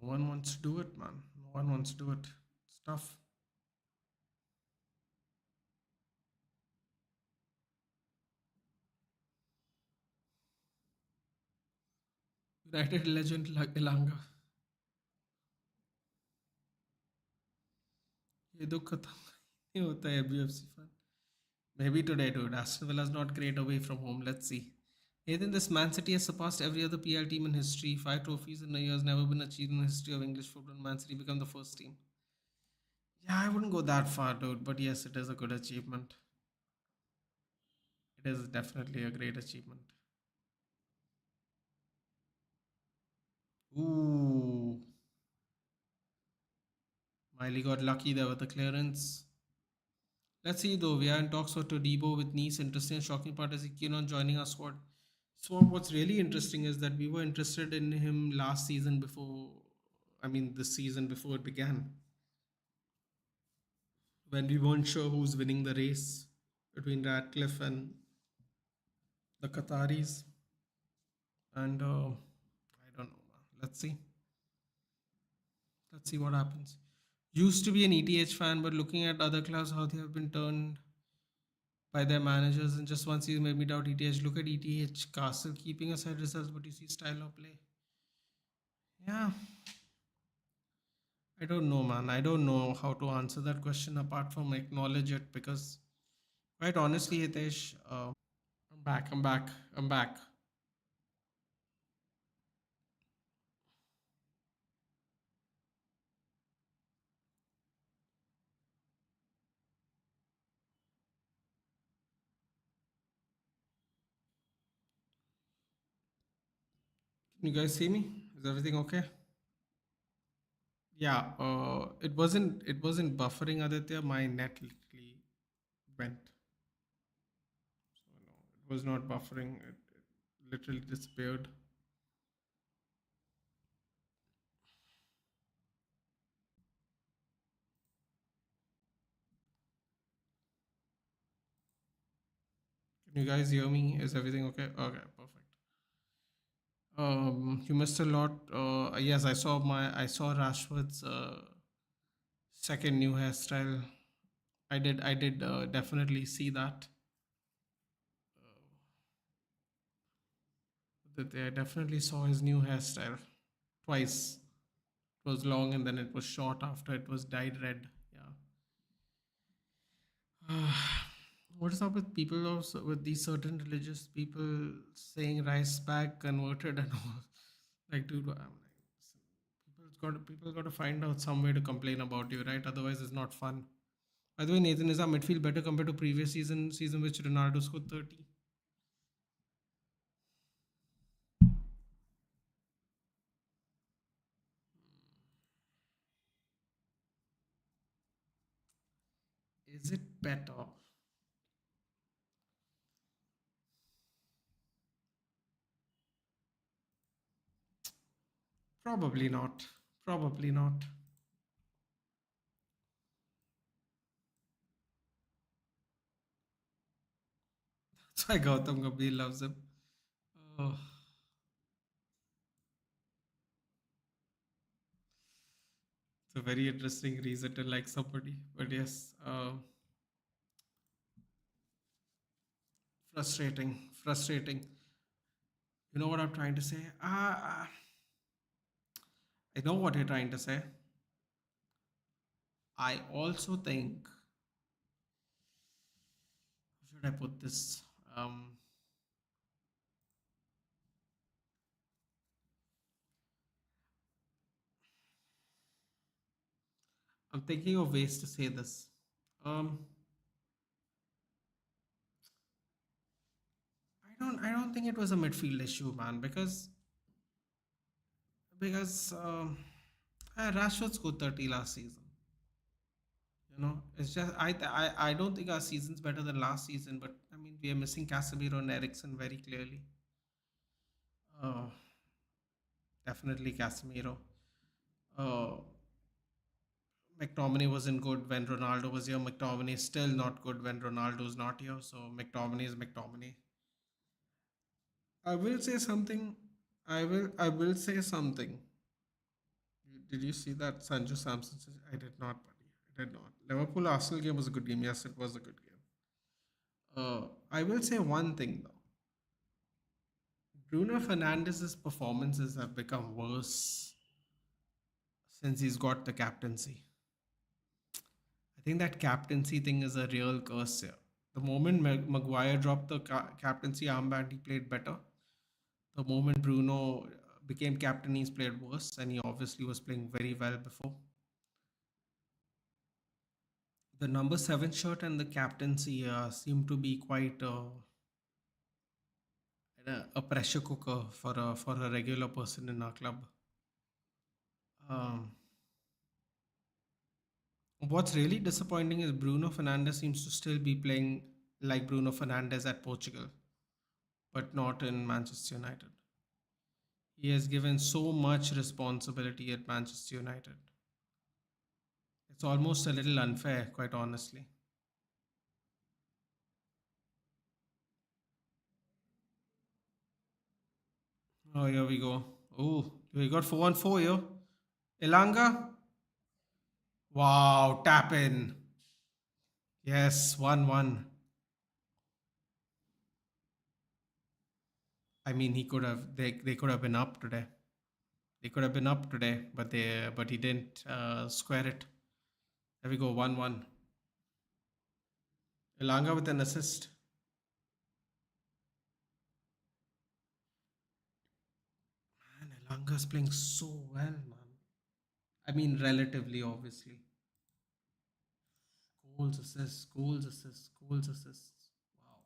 no one wants to do it, man. No one wants to do it. It's tough. United legend Elanga. ये दुख खत्म नहीं होता है एबीएफसी fan. Maybe today, dude. Aston Villa's not great away from home. Let's see. Nathan, this Man City has surpassed every other PL team in history. 5 trophies in a year has never been achieved in the history of English football. Man City become the first team. Yeah, I wouldn't go that far, dude. But yes, it is a good achievement. It is definitely a great achievement. Ooh. Miley got lucky there with the clearance. Let's see though. We are in talks for Todibo with Nice. Interesting and shocking part is he keen on joining our squad. So what's really interesting is that we were interested in him last season this season before it began. When we weren't sure who's winning the race between Radcliffe and the Qataris. And I don't know. Let's see. Let's see what happens. Used to be an ETH fan, but looking at other clubs, how they have been turned by their managers in just one season made me doubt ETH. Look at ETH Castle keeping aside results, but you see style of play. Yeah. I don't know, man. I don't know how to answer that question apart from acknowledge it because, quite honestly, Hitesh, I'm back. I'm back. I'm back. Can you guys see me? Is everything okay? Yeah. It wasn't buffering, Aditya. My net literally went. So no, it was not buffering. literally disappeared. Can you guys hear me? Is everything okay? Okay, perfect. You missed a lot. Yes, I saw Rashford's second new hairstyle. I did definitely see that. I definitely saw his new hairstyle twice. It was long and then it was short after it was dyed red. Yeah. What is up with people also with these certain religious people saying rice bag converted and all? Like, dude, I'm like, people got to find out some way to complain about you, right? Otherwise, it's not fun. By the way, Nathan, is our midfield better compared to previous season which Ronaldo scored 30? Is it better? Probably not. Probably not. That's why Gautam Gambhir loves him. Oh, it's a very interesting reason to like somebody. But yes, frustrating. Frustrating. You know what I'm trying to say? I know what you're trying to say. I also think, how should I put this? I'm thinking of ways to say this. Um, I don't think it was a midfield issue, man, because Rashford scored 30 last season. You know, it's just I don't think our season's better than last season, but I mean we are missing Casemiro and Ericsson very clearly. Uh, Definitely Casemiro. Uh, McTominay wasn't good when Ronaldo was here. McTominay is still not good when Ronaldo's not here. So McTominay is McTominay. I will say something. I will say something. Did you see that Sanju Samson says, I did not, buddy. I did not. Liverpool Arsenal game was a good game. Yes, it was a good game. I will say one thing though. Bruno Fernandes's performances have become worse since he's got the captaincy. I think that captaincy thing is a real curse here. The moment Maguire dropped the captaincy armband, he played better. The moment Bruno became captain, he's played worse, and he obviously was playing very well before. The number 7 shirt and the captaincy seem to be quite a pressure cooker for a regular person in our club. Um, what's really disappointing is Bruno Fernandes seems to still be playing like Bruno Fernandes at Portugal, but not in Manchester United. He has given so much responsibility at Manchester United. It's almost a little unfair, quite honestly. Oh, here we go. Oh, we got 4 on 4 here. Elanga. Wow, tap in. Yes, 1-1. I mean, they could have been up today. They could have been up today, but he didn't square it. There we go, 1-1. Elanga with an assist. Man, Elanga's playing so well, man. I mean, relatively, obviously. Goals, assists, goals, assists, goals, assists. Wow.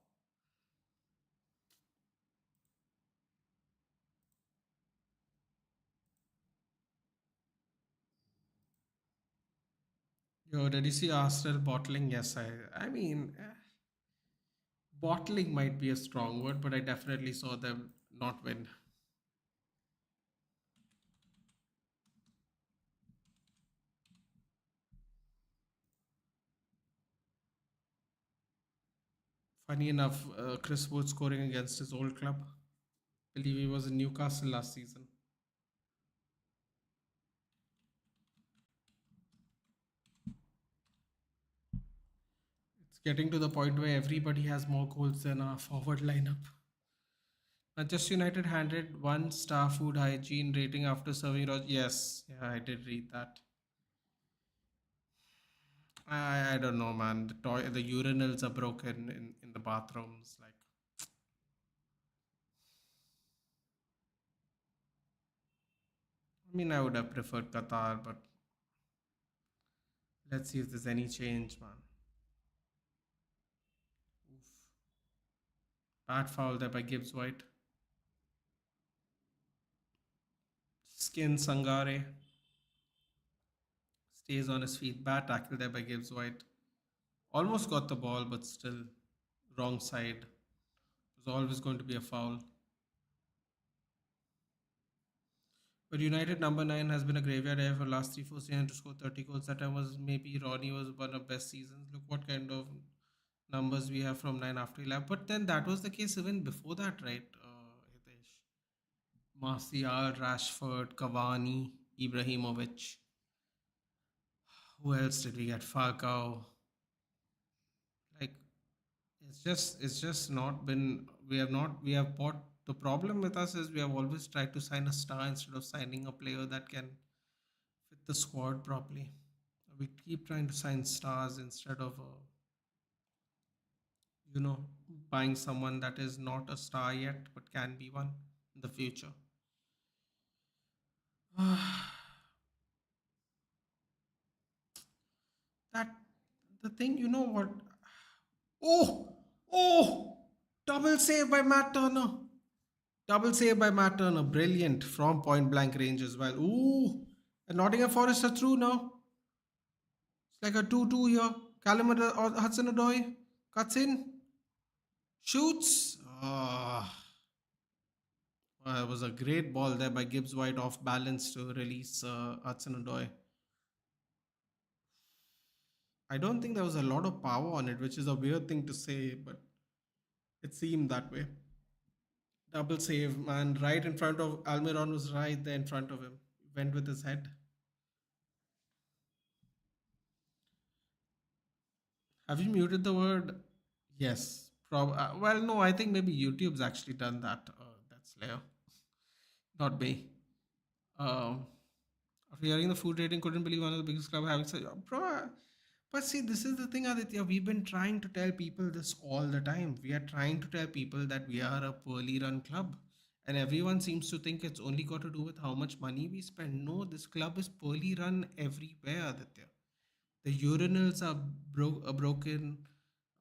Yo, did you see Arsenal bottling? Yes, I mean, bottling might be a strong word, but I definitely saw them not win. Funny enough, Chris Wood scoring against his old club. I believe he was in Newcastle last season. It's getting to the point where everybody has more goals than our forward lineup. Manchester United handed 1-star food hygiene rating after serving. Yes, yeah, I did read that. I don't know, man. The urinals are broken in the bathrooms. Like, I mean, I would have preferred Qatar, but let's see if there's any change, man. Oof. Bad foul there by Gibbs White. Skin Sangare stays on his feet. Bad tackle there by Gibbs White. Almost got the ball, but still wrong side. It was always going to be a foul. But United number 9 has been a graveyard error for last 3-4 seasons to score 30 goals. That time was maybe Ronnie was one of best seasons. Look what kind of numbers we have from 9 after 11. But then that was the case even before that, right, Hitesh? Martial, Rashford, Cavani, Ibrahimovic. Who else did we get? Falcao. Like, it's just not been. We have bought. The problem with us is we have always tried to sign a star instead of signing a player that can fit the squad properly. We keep trying to sign stars instead of buying someone that is not a star yet but can be one in the future. That the thing, you know what? Oh, double save by Matt Turner. Double save by Matt Turner. Brilliant from point blank range as well. Ooh, and Nottingham Forest are through now. It's like a 2-2 here. Callum Hudson-Odoi cuts in, shoots. It was a great ball there by Gibbs White off balance to release Hudson-Odoi. I don't think there was a lot of power on it, which is a weird thing to say, but it seemed that way. Double save, man. Right in front of Almiron was right there in front of him. Went with his head. Have you muted the word? Yes. Well, no, I think maybe YouTube's actually done that. That's Leo, not me. After hearing the food rating, couldn't believe one of the biggest club having such. Bro, but see, this is the thing, Aditya. We've been trying to tell people this all the time. We are trying to tell people that we are a poorly run club. And everyone seems to think it's only got to do with how much money we spend. No, this club is poorly run everywhere, Aditya. The urinals are broken.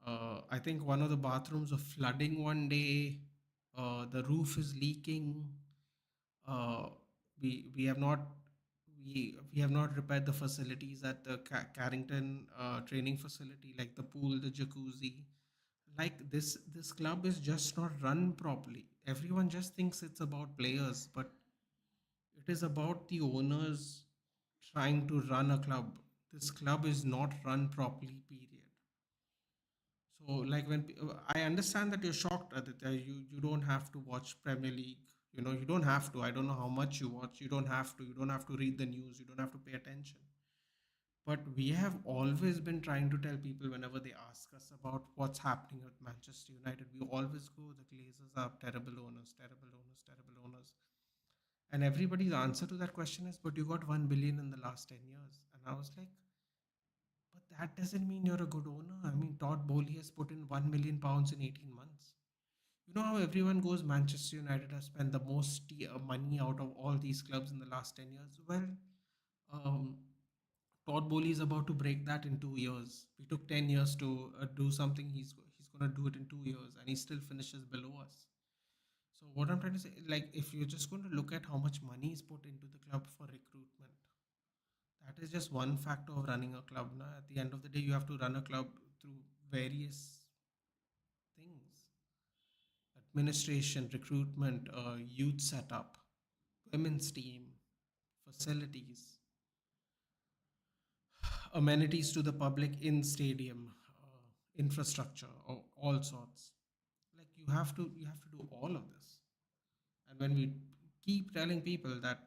I think one of the bathrooms are flooding one day. The roof is leaking. Uh, we have not we have not repaired the facilities at the Carrington training facility, like the pool, the jacuzzi. Like this club is just not run properly. Everyone just thinks it's about players, but it is about the owners trying to run a club. This club is not run properly, period. So, like I understand that you're shocked, Aditya. You don't have to watch Premier League. You don't have to. I don't know how much you watch. You don't have to. You don't have to read the news. You don't have to pay attention. But we have always been trying to tell people whenever they ask us about what's happening at Manchester United, we always go, the Glazers are terrible owners, terrible owners, terrible owners. And everybody's answer to that question is, but you got 1 billion in the last 10 years. And I was like, but that doesn't mean you're a good owner. I mean, Todd Bowley has put in £1 million in 18 months. You know how everyone goes, Manchester United has spent the most money out of all these clubs in the last 10 years? Well, um, Todd Bowley is about to break that in 2 years. We took 10 years to do something. He's going to do it in 2 years, and he still finishes below us. So what I'm trying to say, like, if you're just going to look at how much money is put into the club for recruitment, that is just one factor of running a club. Now, at the end of the day, you have to run a club through various things. That administration, recruitment, youth setup, women's team, facilities, amenities to the public in stadium, infrastructure, all sorts. Like you have to do all of this. And when we keep telling people that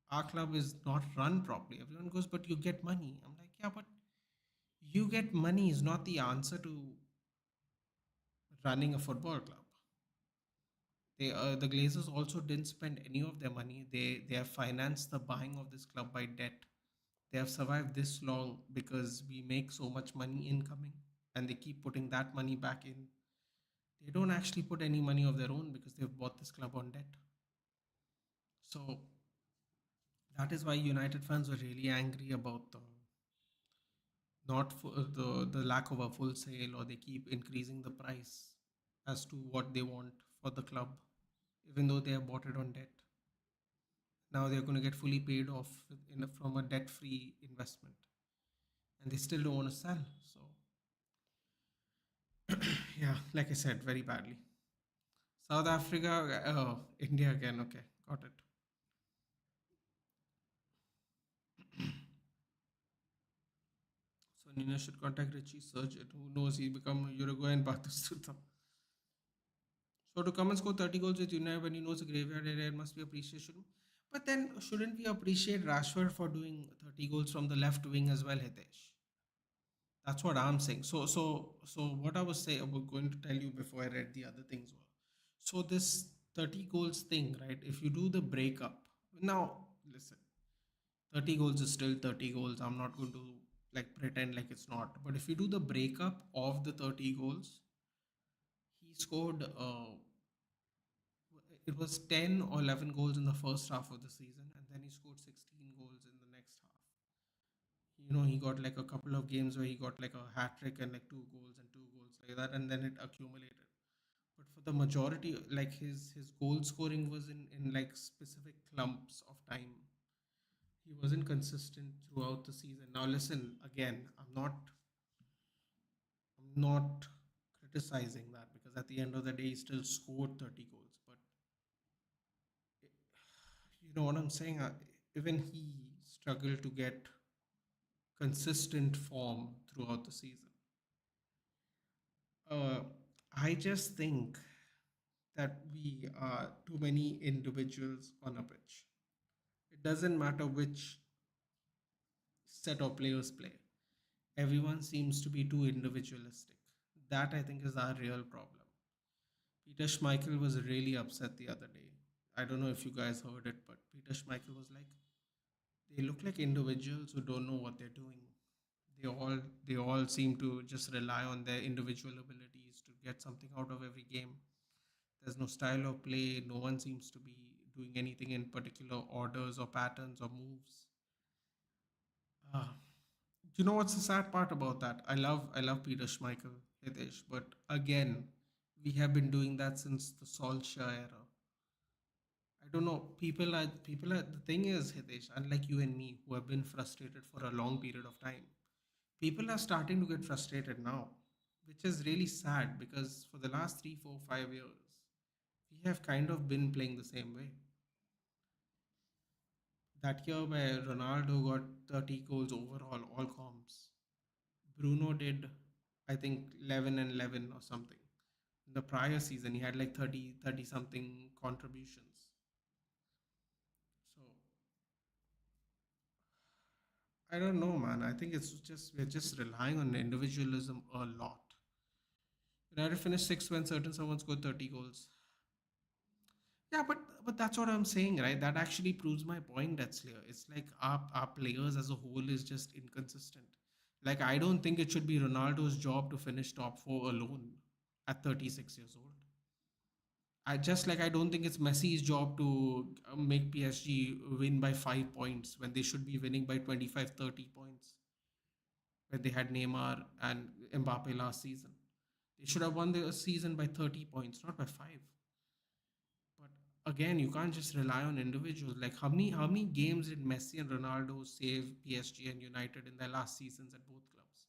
our club is not run properly, everyone goes, "But you get money." I'm like, "Yeah, but you get money is not the answer to running a football club." The Glazers also didn't spend any of their money. They have financed the buying of this club by debt. They have survived this long because we make so much money incoming, and they keep putting that money back in. They don't actually put any money of their own because they've bought this club on debt. So that is why United fans were really angry about the not the lack of a full sale, or they keep increasing the price as to what they want for the club, even though they have bought it on debt. Now they're going to get fully paid off from a debt-free investment, and they still don't want to sell. So yeah, like I said, very badly. South Africa, India again. Okay, got it. So Nina should contact Richie, search it. Who knows? He become Uruguayan Batistuta. So to come and score 30 goals with United when he knows the graveyard area, it must be appreciation. But then shouldn't we appreciate Rashford for doing 30 goals from the left wing as well, Hitesh? That's what I'm saying. So what I was saying, I was going to tell you before I read the other things were. So this 30 goals thing, right? If you do the breakup, now listen, 30 goals is still 30 goals. I'm not going to like pretend like it's not. But if you do the breakup of the 30 goals, he scored it was 10 or 11 goals in the first half of the season, and then he scored 16 goals in the next half. He got like a couple of games where he got like a hat trick and like 2 goals and 2 goals like that, and then it accumulated. But for the majority, like his goal scoring was in like specific clumps of time. He wasn't consistent throughout the season. Now listen, again, I'm not criticizing that, because at the end of the day he still scored 30 goals. But you know what I'm saying? Even he struggled to get consistent form throughout the season. Uh, I just think that we are too many individuals on a pitch. It doesn't matter which set of players play. Everyone seems to be too individualistic. That I think is our real problem. Peter Schmeichel was really upset the other day. I don't know if you guys heard it, but Peter Schmeichel was like, they look like individuals who don't know what they're doing. They all seem to just rely on their individual abilities to get something out of every game. There's no style of play. No one seems to be doing anything in particular orders or patterns or moves. Uh, you know what's the sad part about that? I love Peter Schmeichel, Hitesh, but again, we have been doing that since the Solskjaer era. I don't know. People are. The thing is, Hitesh, unlike you and me, who have been frustrated for a long period of time, people are starting to get frustrated now, which is really sad, because for the last 3, 4, 5 years, we have kind of been playing the same way. That year where Ronaldo got 30 goals overall, all comps. Bruno did, I think, 11 and 11 or something. The prior season, he had like 30 something contributions. So I don't know, man. I think we're just relying on individualism a lot. United finished sixth when certain someone scored 30 goals. Yeah, but that's what I'm saying, right? That actually proves my point. That's clear. It's like our players as a whole is just inconsistent. Like I don't think it should be Ronaldo's job to finish top four alone at 36 years old. I don't think it's Messi's job to make PSG win by 5 points when they should be winning by 25, 30 points when they had Neymar and Mbappe last season. They should have won the season by 30 points, not by 5. But again, you can't just rely on individuals. Like how many games did Messi and Ronaldo save PSG and United in their last seasons at both clubs?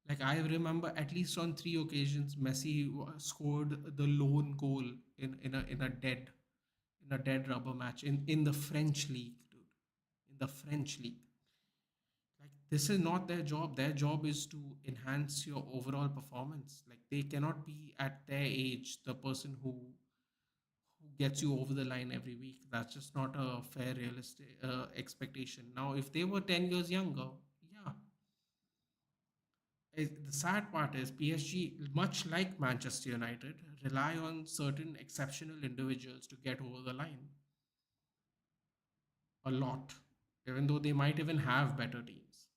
Like I remember at least on 3 occasions, Messi scored the lone goal in a dead rubber match in the French league, dude. In the French league, like this is not their job. Their job is to enhance your overall performance. Like they cannot be at their age the person who gets you over the line every week. That's just not a fair, realistic expectation. Now, if they were 10 years younger, yeah, the sad part is PSG, much like Manchester United, rely on certain exceptional individuals to get over the line a lot, even though they might even have better teams.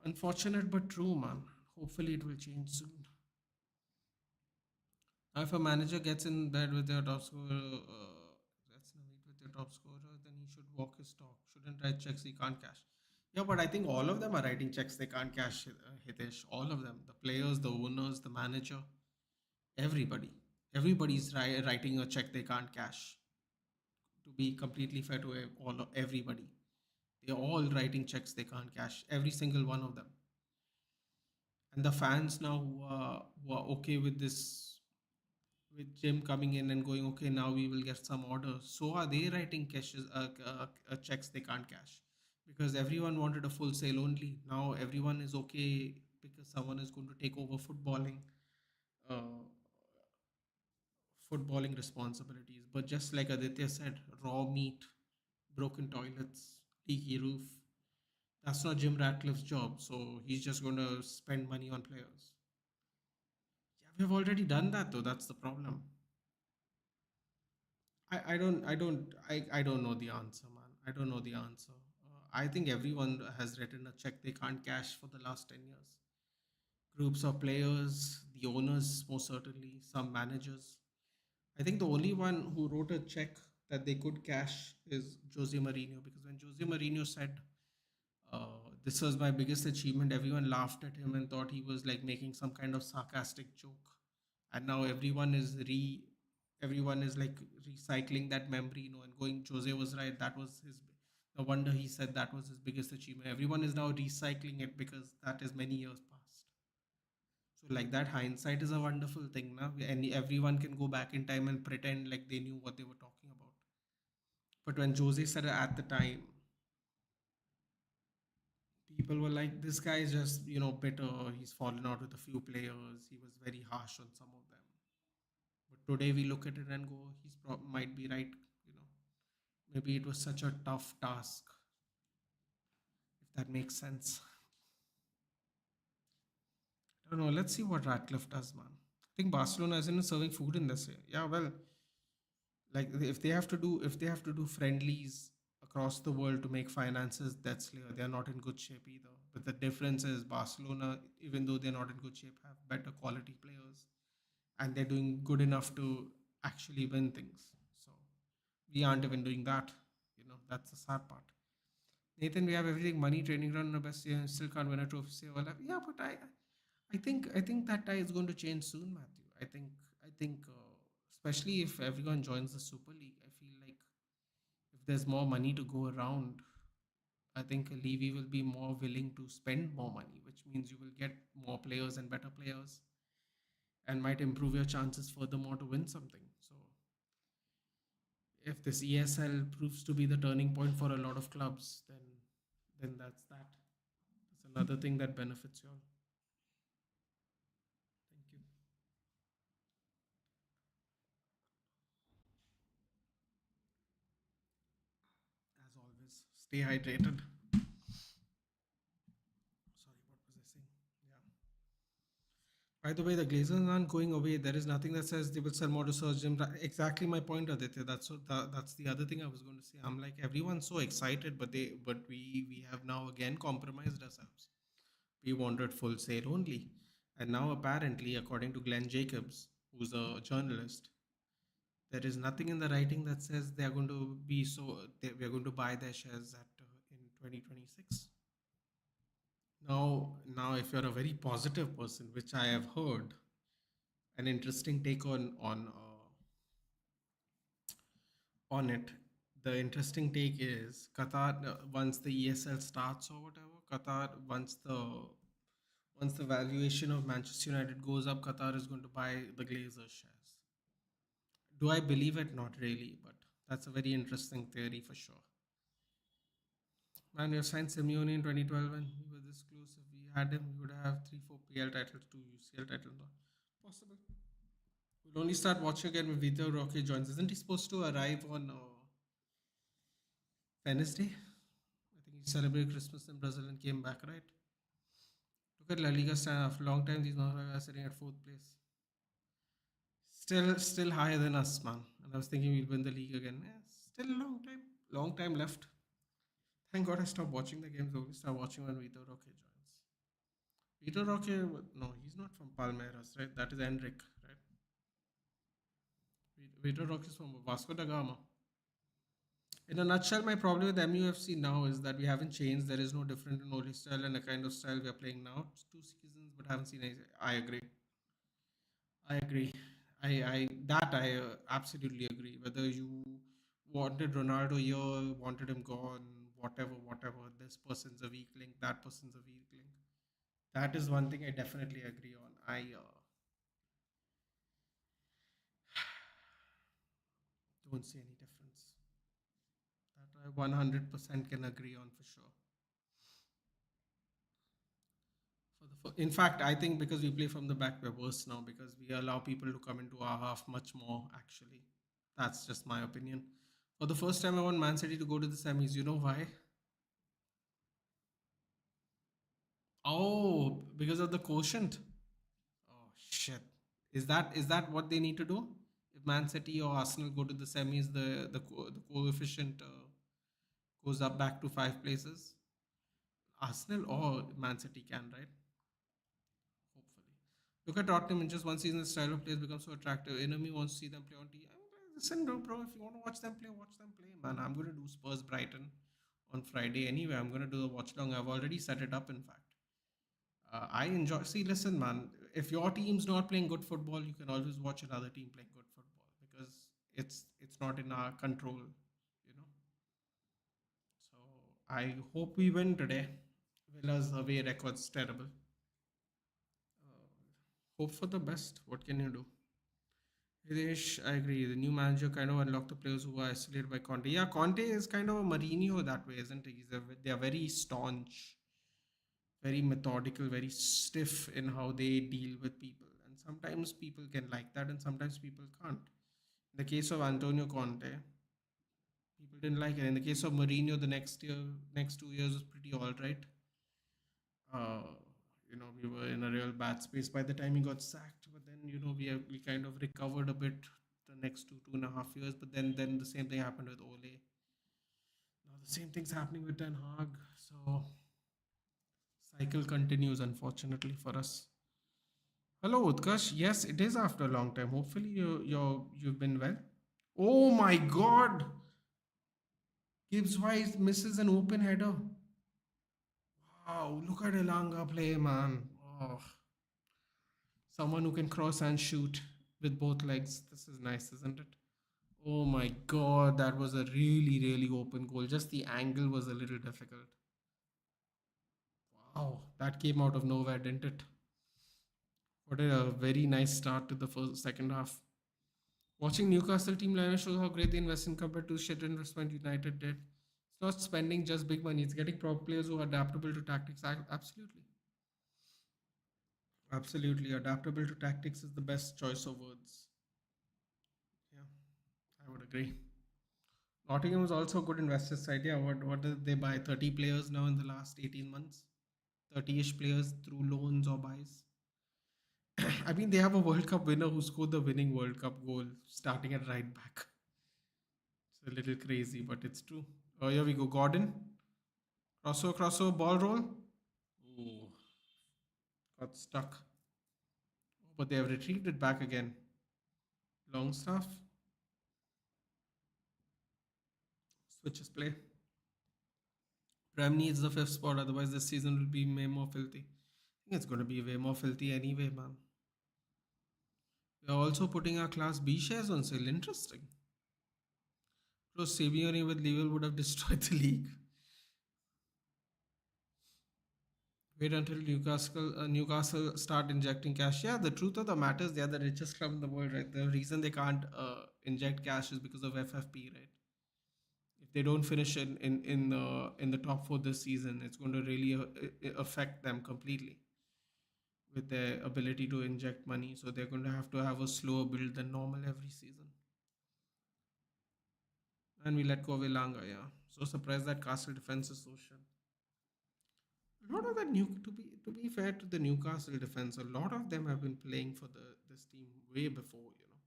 Unfortunate but true, man. Hopefully, it will change soon. Now, if a manager gets in bed with their top scorer, gets in a meet with their top scorer, then he should walk his talk. Shouldn't write checks he can't cash. Yeah, but I think all of them are writing checks they can't cash, Hitesh. All of them. The players, the owners, the manager, everybody. Everybody's writing a check they can't cash. To be completely fair to everybody. They're all writing checks they can't cash. Every single one of them. And the fans now who are okay with this, with Jim coming in and going, okay, now we will get some orders. So are they writing checks they can't cash? Because everyone wanted a full sale only. Now everyone is okay because someone is going to take over uh, footballing responsibilities. But just like Aditya said, raw meat, broken toilets, leaky roof. That's not Jim Ratcliffe's job. So he's just going to spend money on players. Yeah, we've already done that though. That's the problem. I don't know the answer, man. I don't know the answer. I think everyone has written a check they can't cash for the last 10 years. Groups of players, the owners, most certainly, some managers. I think the only one who wrote a check that they could cash is Jose Mourinho, because when Jose Mourinho said, this was my biggest achievement, everyone laughed at him and thought he was like making some kind of sarcastic joke. And now everyone is like recycling that memory, and going, Jose was right. That was his. No wonder he said that was his biggest achievement. Everyone is now recycling it because that is many years past. So like that hindsight is a wonderful thing now, and everyone can go back in time and pretend like they knew what they were talking about. But when Jose said it at the time, people were like, this guy is just, bitter. He's fallen out with a few players. He was very harsh on some of them. But today we look at it and go, might be right. Maybe it was such a tough task, if that makes sense. I don't know. Let's see what Ratcliffe does, man. I think Barcelona isn't serving food in this year. Yeah, well, like if they have to do friendlies across the world to make finances, that's clear. They're not in good shape either. But the difference is Barcelona, even though they're not in good shape, have better quality players, and they're doing good enough to actually win things. So we aren't even doing that. That's the sad part. Nathan, we have everything: money, training ground, the best year, and still can't win a trophy. Say, well, yeah, but I think that tie is going to change soon, Matthew. I think especially if everyone joins the Super League, I feel like if there's more money to go around, I think Levy will be more willing to spend more money, which means you will get more players and better players, and might improve your chances furthermore to win something. So if this ESL proves to be the turning point for a lot of clubs, then that's that. That's another thing that benefits you all. Thank you. As always, stay hydrated. Sorry, what was I saying? Yeah. By the way, the Glazers aren't going away. There is nothing that says they will sell more to Search Gym. Exactly my point, Aditya. That's the other thing I was going to say. I'm like, everyone's so excited, but we have now again compromised ourselves. We wanted full sale only, and now apparently, according to Glenn Jacobs, who's a journalist, there is nothing in the writing that says they are going to be we are going to buy their shares at in 2026. Now, if you're a very positive person, which I have heard, an interesting take on it. the interesting take is Qatar, once the ESL starts or whatever, Qatar, once the valuation of Manchester United goes up, Qatar is going to buy the Glazers shares. Do I believe it? Not really, but that's a very interesting theory for sure. Man, you signed Simeone in 2012 and we were this close. If we had him, we would have 3-4 PL titles, 2 UCL titles. Possible. We'll only start watching again when Vitor Roque joins. Isn't he supposed to arrive on Wednesday? I think he celebrated Christmas in Brazil and came back, right? Look at La Liga stand after a long time. These North are sitting at 4th place. Still higher than us, man. And I was thinking we'll win the league again. Still a long time left. Thank God I stopped watching the games. Only start watching when Vitor Roque joins. Vitor Roque, no, he's not from Palmeiras, right? That is Enric, right? Vitor Roque is from Vasco da Gama. In a nutshell, my problem with MUFC now is that we haven't changed. There is no different in only style and the kind of style we are playing now. It's 2 seasons, but haven't seen anything. I agree. I absolutely agree. Whether you wanted Ronaldo here, wanted him gone, whatever. This person's a weak link, that person's a weak link. That is one thing I definitely agree on. I don't see any difference. That I 100% can agree on for sure. In fact, I think because we play from the back, we're worse now because we allow people to come into our half much more, actually. That's just my opinion. For the first time, I want Man City to go to the semis. You know why? Oh, because of the quotient. Oh, shit. Is that what they need to do? If Man City or Arsenal go to the semis, the coefficient goes up back to 5 places. Arsenal or Man City can, right? Hopefully. Look at Tottenham in just one season, the style of play has become so attractive. Enemy wants to see them play on TV. Listen, bro, if you want to watch them play, man. I'm going to do Spurs Brighton on Friday anyway. I'm going to do the Watchalong. I've already set it up, in fact. I enjoy. See, listen, man. If your team's not playing good football, you can always watch another team playing good football because it's not in our control, you know. So I hope we win today. Villa's away record's terrible. Hope for the best. What can you do? Hitesh, I agree. The new manager kind of unlocked the players who are isolated by Conte. Yeah, Conte is kind of a Mourinho that way, isn't he? They are very staunch, very methodical, very stiff in how they deal with people. And sometimes people can like that and sometimes people can't. In the case of Antonio Conte, people didn't like it. In the case of Mourinho, the next 2 years was pretty all right. We were in a real bad space by the time he got sacked. But then, we kind of recovered a bit the next 2.5 years. But then the same thing happened with Ole. Now the same thing's happening with Ten Hag. So cycle continues, unfortunately for us. Hello, Utkarsh. Yes, it is after a long time. Hopefully you've been well. Oh my God! Gibbs White misses an open header. Wow, look at Elanga play, man. Oh. Someone who can cross and shoot with both legs. This is nice, isn't it? Oh my God, that was a really, really open goal. Just the angle was a little difficult. Wow, that came out of nowhere, didn't it? What a very nice start to the second half. Watching Newcastle team lineup shows how great they invest in compared to shit investment United did. It's not spending just big money. It's getting pro players who are adaptable to tactics. Absolutely. Absolutely. Adaptable to tactics is the best choice of words. Yeah, I would agree. Nottingham was also a good investor side. Yeah, what did they buy? 30 players now in the last 18 months? 30-ish players through loans or buys. I mean, they have a World Cup winner who scored the winning World Cup goal starting at right back. It's a little crazy, but it's true. Oh, here we go. Gordon. Crossover, ball roll. Ooh. Got stuck. But they have retrieved it back again. Longstaff. Switches play. Prem needs the 5th spot, otherwise this season will be way more filthy. I think it's going to be way more filthy anyway, man. We're also putting our Class B shares on sale. Interesting. Bro, Simeone with Liverpool would have destroyed the league. Wait until Newcastle start injecting cash. Yeah, the truth of the matter is they are the richest club in the world, right? The reason they can't inject cash is because of FFP, right? If they don't finish in the top four this season, it's going to really affect them completely with their ability to inject money. So they're going to have a slower build than normal every season. And we let go of Ilanga, yeah. So surprised that Castle defense is so shit. A lot of that to be fair to the Newcastle defense, a lot of them have been playing for this team way before, you know.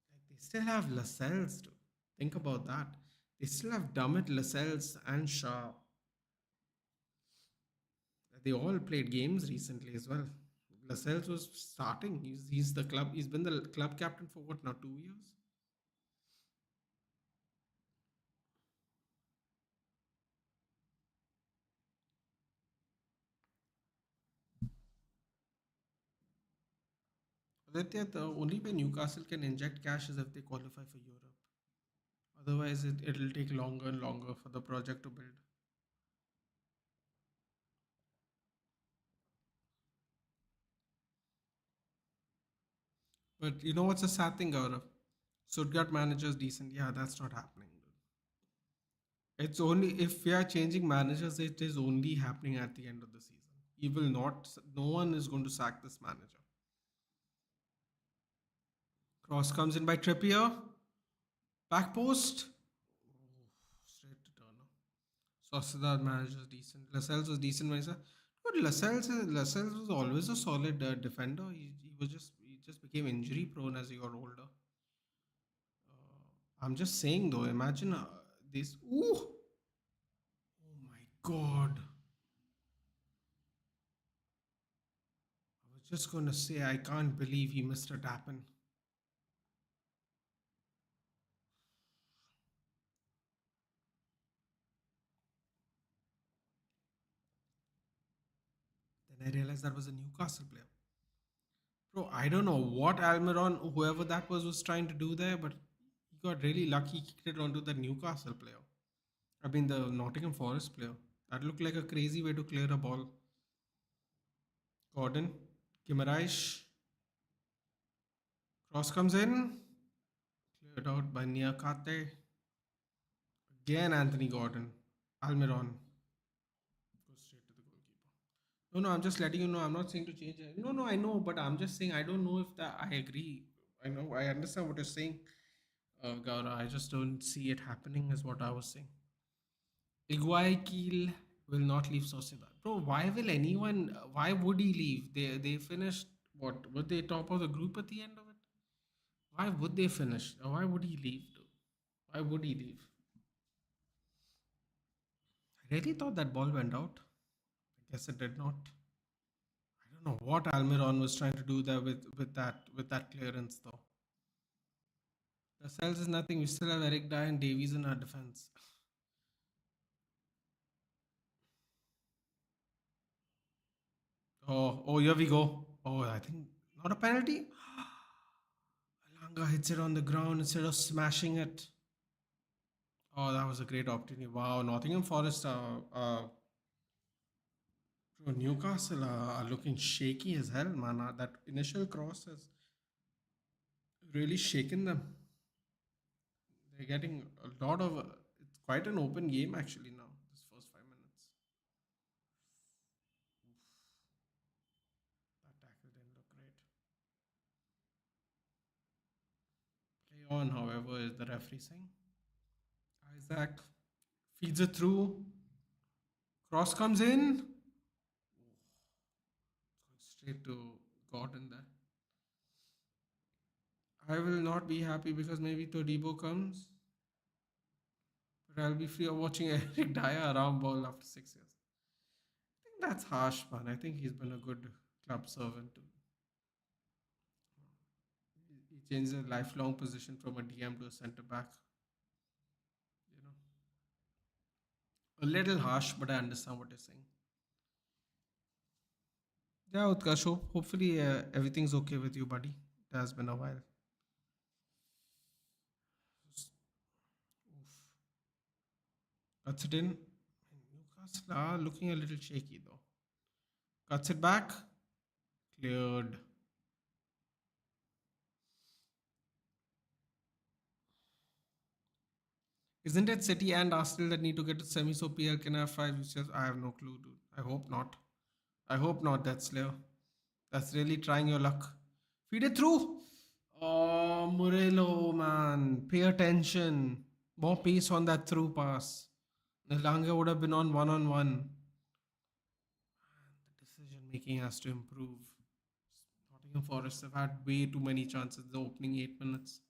Like they still have Lascelles too. Think about that. They still have Dummett, Lascelles, and Shaw. They all played games recently as well. Lascelles was starting. He's the club. He's been the club captain for what now? 2 years. Aditya, the only way Newcastle can inject cash is if they qualify for Europe. Otherwise, it'll take longer and longer for the project to build. But you know what's a sad thing, Gaurav? Stuttgart manager's decent. Yeah, that's not happening. It's only if we are changing managers, it is only happening at the end of the season. He will not, no one is going to sack this manager. Cross comes in by Trippier. Back post. Straight to Turner. Sociedad manager decent. Lascelles was decent. But Lascelles was always a solid defender. He just became injury prone as he got older. I'm just saying though. Imagine this. Ooh. Oh my god. I was just gonna say I can't believe he missed a tap in. Then I realized that was a Newcastle player. Bro, I don't know what Almiron, whoever that was trying to do there, but he got really lucky. He kicked it onto the Newcastle player. I mean, the Nottingham Forest player. That looked like a crazy way to clear a ball. Gordon, Guimaraes. Cross comes in. Cleared out by Niakate. Again, Anthony Gordon. Almiron. Goes straight to the goalkeeper. No, I'm just letting you know. I'm not saying to change it. No, I know, but I'm just saying I don't know if that I agree. I know, I understand what you're saying, Gaura. I just don't see it happening, is what I was saying. Iguaikil will not leave Sociedad. Bro, why will anyone? Why would he leave? They finished what? Were they top of the group at the end of it? Why would they finish? Why would he leave? Why would he leave? I really thought that ball went out. I guess it did not. I don't know what Almiron was trying to do there with that clearance though. The cells is nothing. We still have Eric Dye and Davies in our defense. Oh, here we go. Oh, I think not a penalty. Alanga hits it on the ground instead of smashing it. Oh, that was a great opportunity. Wow, Nottingham Forest, Newcastle are looking shaky as hell, man. That initial cross has really shaken them. They're getting a lot of. It's quite an open game actually now. This first 5 minutes. That tackle didn't look great. Play on, however, is the referee saying. Isaac feeds it through. Cross comes in. Straight to Gordon there. I will not be happy because maybe Todibo comes. But I'll be free of watching Eric Dyer around ball after 6 years. I think that's harsh, man. I think he's been a good club servant too. He changed a lifelong position from a DM to a centre back. You know, a little harsh, but I understand what you're saying. Yeah, Utkarsh, hopefully everything's okay with you, buddy. It has been a while. Cuts it in. Newcastle are looking a little shaky though. Cuts it back. Cleared. Isn't it City and Arsenal that need to get to semi so PL can have 5 UCS? I have no clue, dude. I hope not. I hope not, that's Slayer. That's really trying your luck. Feed it through. Oh, Morello, man. Pay attention. More pace on that through pass. Nilanga would have been on one. The decision making has to improve. Nottingham Forest have had way too many chances the opening 8 minutes.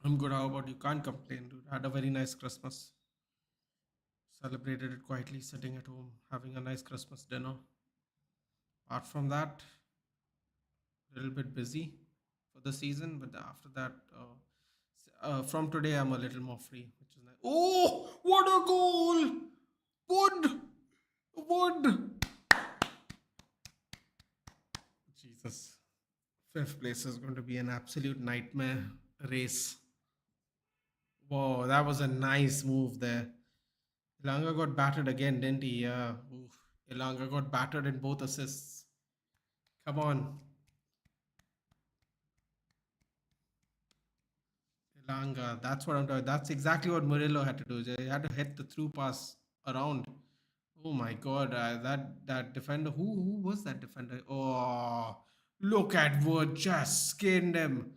I'm good. How about you? Can't complain, dude. Had a very nice Christmas. Celebrated it quietly, sitting at home, having a nice Christmas dinner. Apart from that, a little bit busy for the season, but after that, from today, I'm a little more free, which is nice. Oh, what a goal! Wood! Jesus. 5th place is going to be an absolute nightmare race. Whoa, that was a nice move there. Ilanga got battered again, didn't he? Yeah. Oof. Ilanga got battered in both assists. Come on. Ilanga, that's what I'm talking. That's exactly what Murillo had to do. He had to hit the through pass around. Oh my God, that defender. Who was that defender? Oh, look at Wood just skinned him.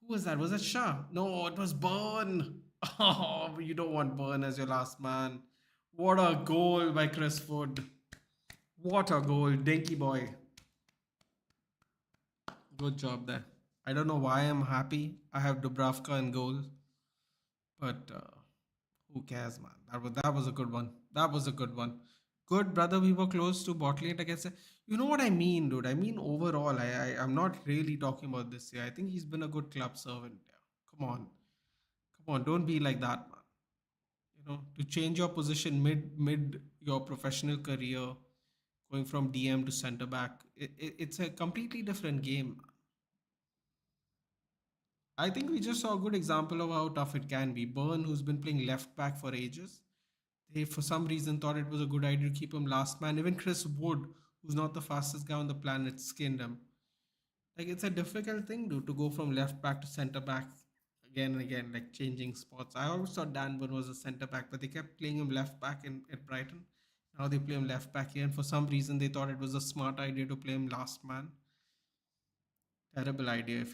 Who was that? Was it Shah? No, it was Burn. Oh, you don't want Burn as your last man. What a goal by Chris Wood. What a goal, Dinky boy. Good job there. I don't know why I'm happy. I have Dubravka in goal, but who cares, man? That was a good one. That was a good one. Good, brother. We were close to bottling it against. You know what I mean, dude? I mean overall. I'm not really talking about this year. I think he's been a good club servant. Yeah. Come on. Don't be like that, man. You know, to change your position mid your professional career, going from DM to centre back, it's a completely different game. I think we just saw a good example of how tough it can be. Byrne, who's been playing left back for ages, they for some reason thought it was a good idea to keep him last man. Even Chris Wood, who's not the fastest guy on the planet, skinned him. Like, it's a difficult thing, dude, to go from left back to centre back again and again, like changing spots. I always thought Dan Burn was a centre back, but they kept playing him left back at Brighton. Now they play him left back here, and for some reason they thought it was a smart idea to play him last man. Terrible idea if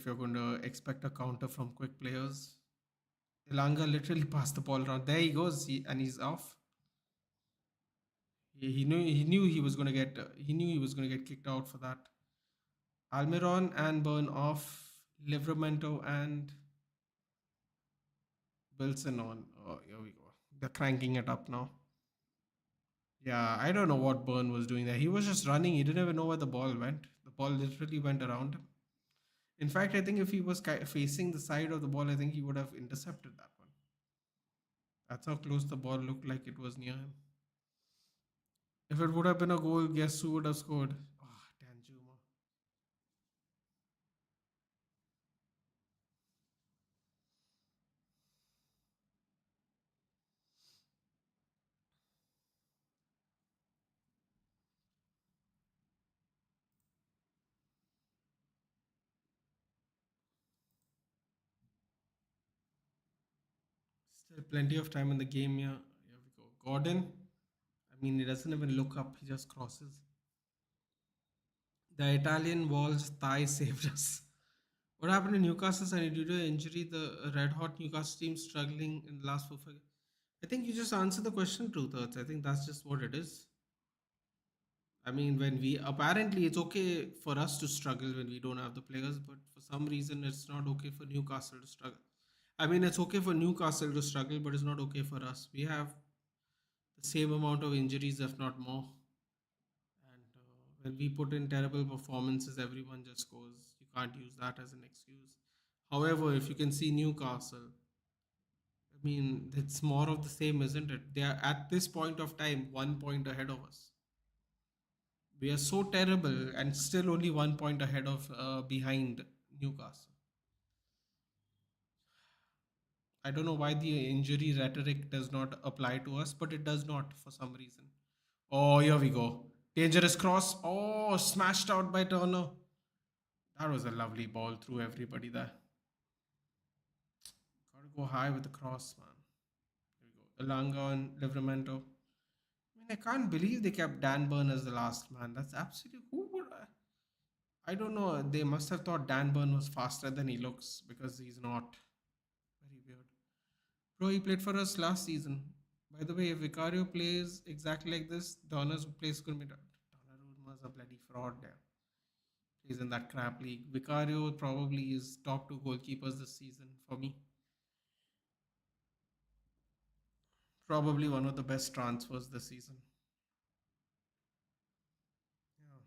you're going to expect a counter from quick players. Ilanga literally passed the ball around. There he goes, and he's off. He knew he was going to get kicked out for that. Almiron and Burn off. Livramento and Wilson on. Oh, here we go. They're cranking it up now. Yeah, I don't know what Burn was doing there. He was just running. He didn't even know where the ball went. The ball literally went around him. In fact, I think if he was facing the side of the ball, I think he would have intercepted that one. That's how close the ball looked like it was near him. If it would have been a goal, guess who would have scored? Ah, Danjuma. Still plenty of time in the game here. Here we go. Gordon. I mean, he doesn't even look up. He just crosses. The Italian Wall's thigh saved us. What happened to Newcastle? And due to injury, the red hot Newcastle team struggling in the last 4 games. I think you just answered the question, Truth Earth. I think that's just what it is. I mean, when we apparently it's okay for us to struggle when we don't have the players, but for some reason it's not okay for Newcastle to struggle. I mean, it's okay for Newcastle to struggle, but it's not okay for us. We have the same amount of injuries, if not more. And when we put in terrible performances, everyone just goes, you can't use that as an excuse. However, if you can see Newcastle, I mean, it's more of the same, isn't it? They are at this point of time 1 point ahead of us. We are so terrible and still only 1 point ahead of behind Newcastle. I don't know why the injury rhetoric does not apply to us, but it does not for some reason. Oh, here we go. Dangerous cross. Oh, smashed out by Turner. That was a lovely ball through everybody there. Gotta go high with the cross, man. Here we go. Elanga and Livramento. I mean, I can't believe they kept Dan Burn as the last man. That's absolutely who would I don't know. They must have thought Dan Burn was faster than he looks because he's not. Very weird. Bro, he played for us last season. By the way, if Vicario plays exactly like this, Donna's place could be done. Donnaruma's a bloody fraud there. He's in that crap league. Vicario probably is top two goalkeepers this season for me. Probably one of the best transfers this season. Yeah.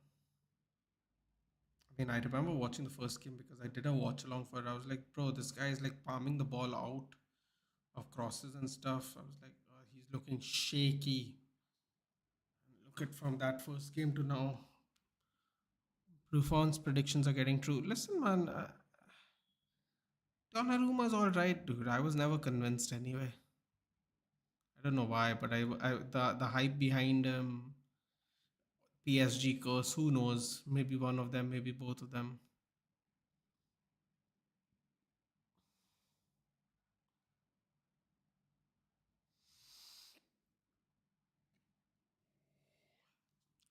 I mean, I remember watching the first game because I did a watch along for it. I was like, bro, this guy is like palming the ball out of crosses and stuff. I was like, he's looking shaky. Look at from that first game to now. Buffon's predictions are getting true. Listen, man, Donnarumma's all right, dude. I was never convinced anyway. I don't know why, but the hype behind PSG curse, who knows? Maybe one of them, maybe both of them.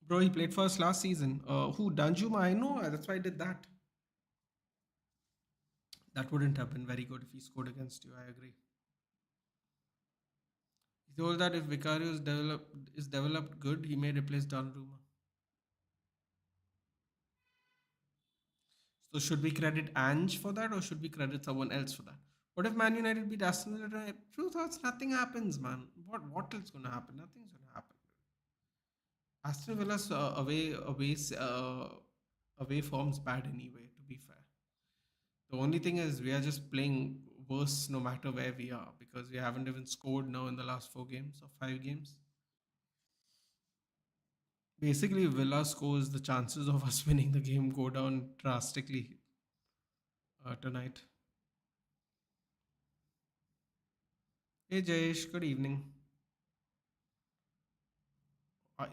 Bro, he played for us last season. Who? Danjuma? I know. That's why I did that. That wouldn't have been very good if he scored against you. I agree. He told that if Vicario is developed good, he may replace Donnarumma. So should we credit Ange for that, or should we credit someone else for that? What if Man United beat Aston Villa tonight? True thoughts, nothing happens, man. What is going to happen? Nothing's going to happen. Aston Villa's away form's bad anyway. To be fair, the only thing is we are just playing worse no matter where we are because we haven't even scored now in the last 4 games or 5 games. Basically, Villa scores, the chances of us winning the game go down drastically tonight. Hey Jayesh, good evening.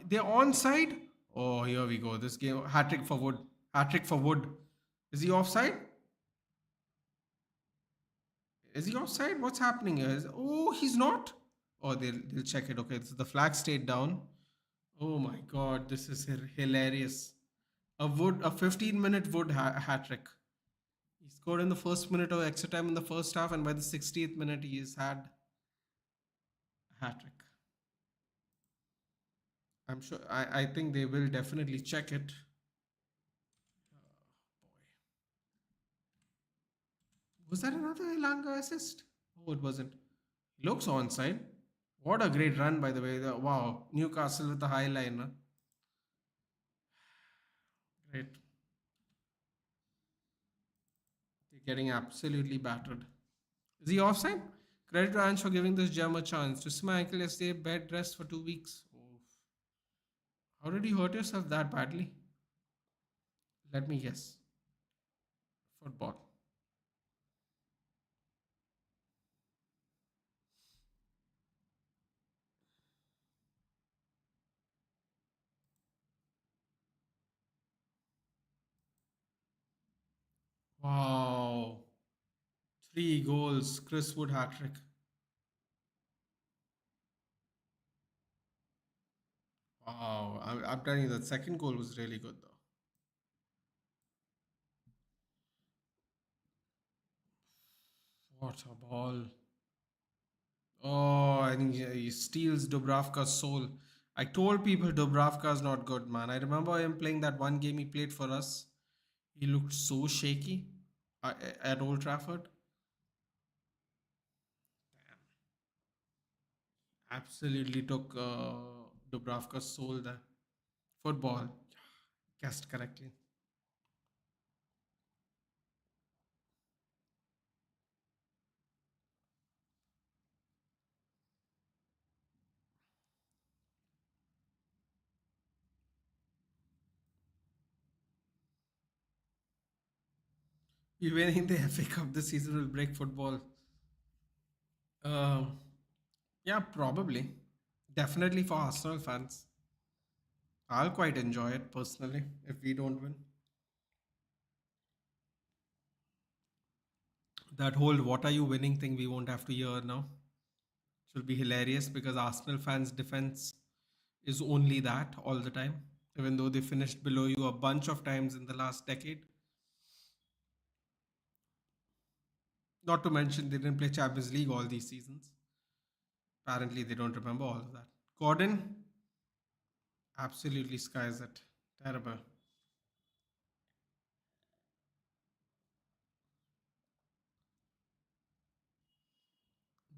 They're onside. Oh, here we go. This game, hat trick for Wood. Hat trick for Wood. Is he offside? Is he offside? What's happening here? Oh, he's not. Oh, they'll check it. Okay, so the flag stayed down. Oh my God, this is hilarious. A 15-minute Wood hat trick. He scored in the first minute of extra time in the first half, and by the 60th minute, he has had a hat trick. I'm sure. I think they will definitely check it. Was that another Elanga assist? Oh, it wasn't. He looks onside. What a great run, by the way. Wow, Newcastle with the high line. Great. They're getting absolutely battered. Is he offside? Credit to Ange for giving this gem a chance. Twisted my ankle yesterday, bed rest for 2 weeks. Oh. How did you hurt yourself that badly? Let me guess. Football. Wow. 3 goals. Chris Wood hat trick. Wow. I'm telling you, that second goal was really good, though. What a ball. Oh, I think he steals Dubravka's soul. I told people Dubravka's not good, man. I remember him playing that one game he played for us. He looked so shaky at Old Trafford. Absolutely took Dubravka's soul there. Football. Guessed correctly. We winning the FA Cup this season will break football. Um, yeah, probably. Definitely for Arsenal fans. I'll quite enjoy it personally if we don't win. That whole "what are you winning" thing we won't have to hear now. It will be hilarious because Arsenal fans' defense is only that all the time, even though they finished below you a bunch of times in the last decade. Not to mention they didn't play Champions League all these seasons. Apparently, they don't remember all of that. Gordon, absolutely skies it. Terrible.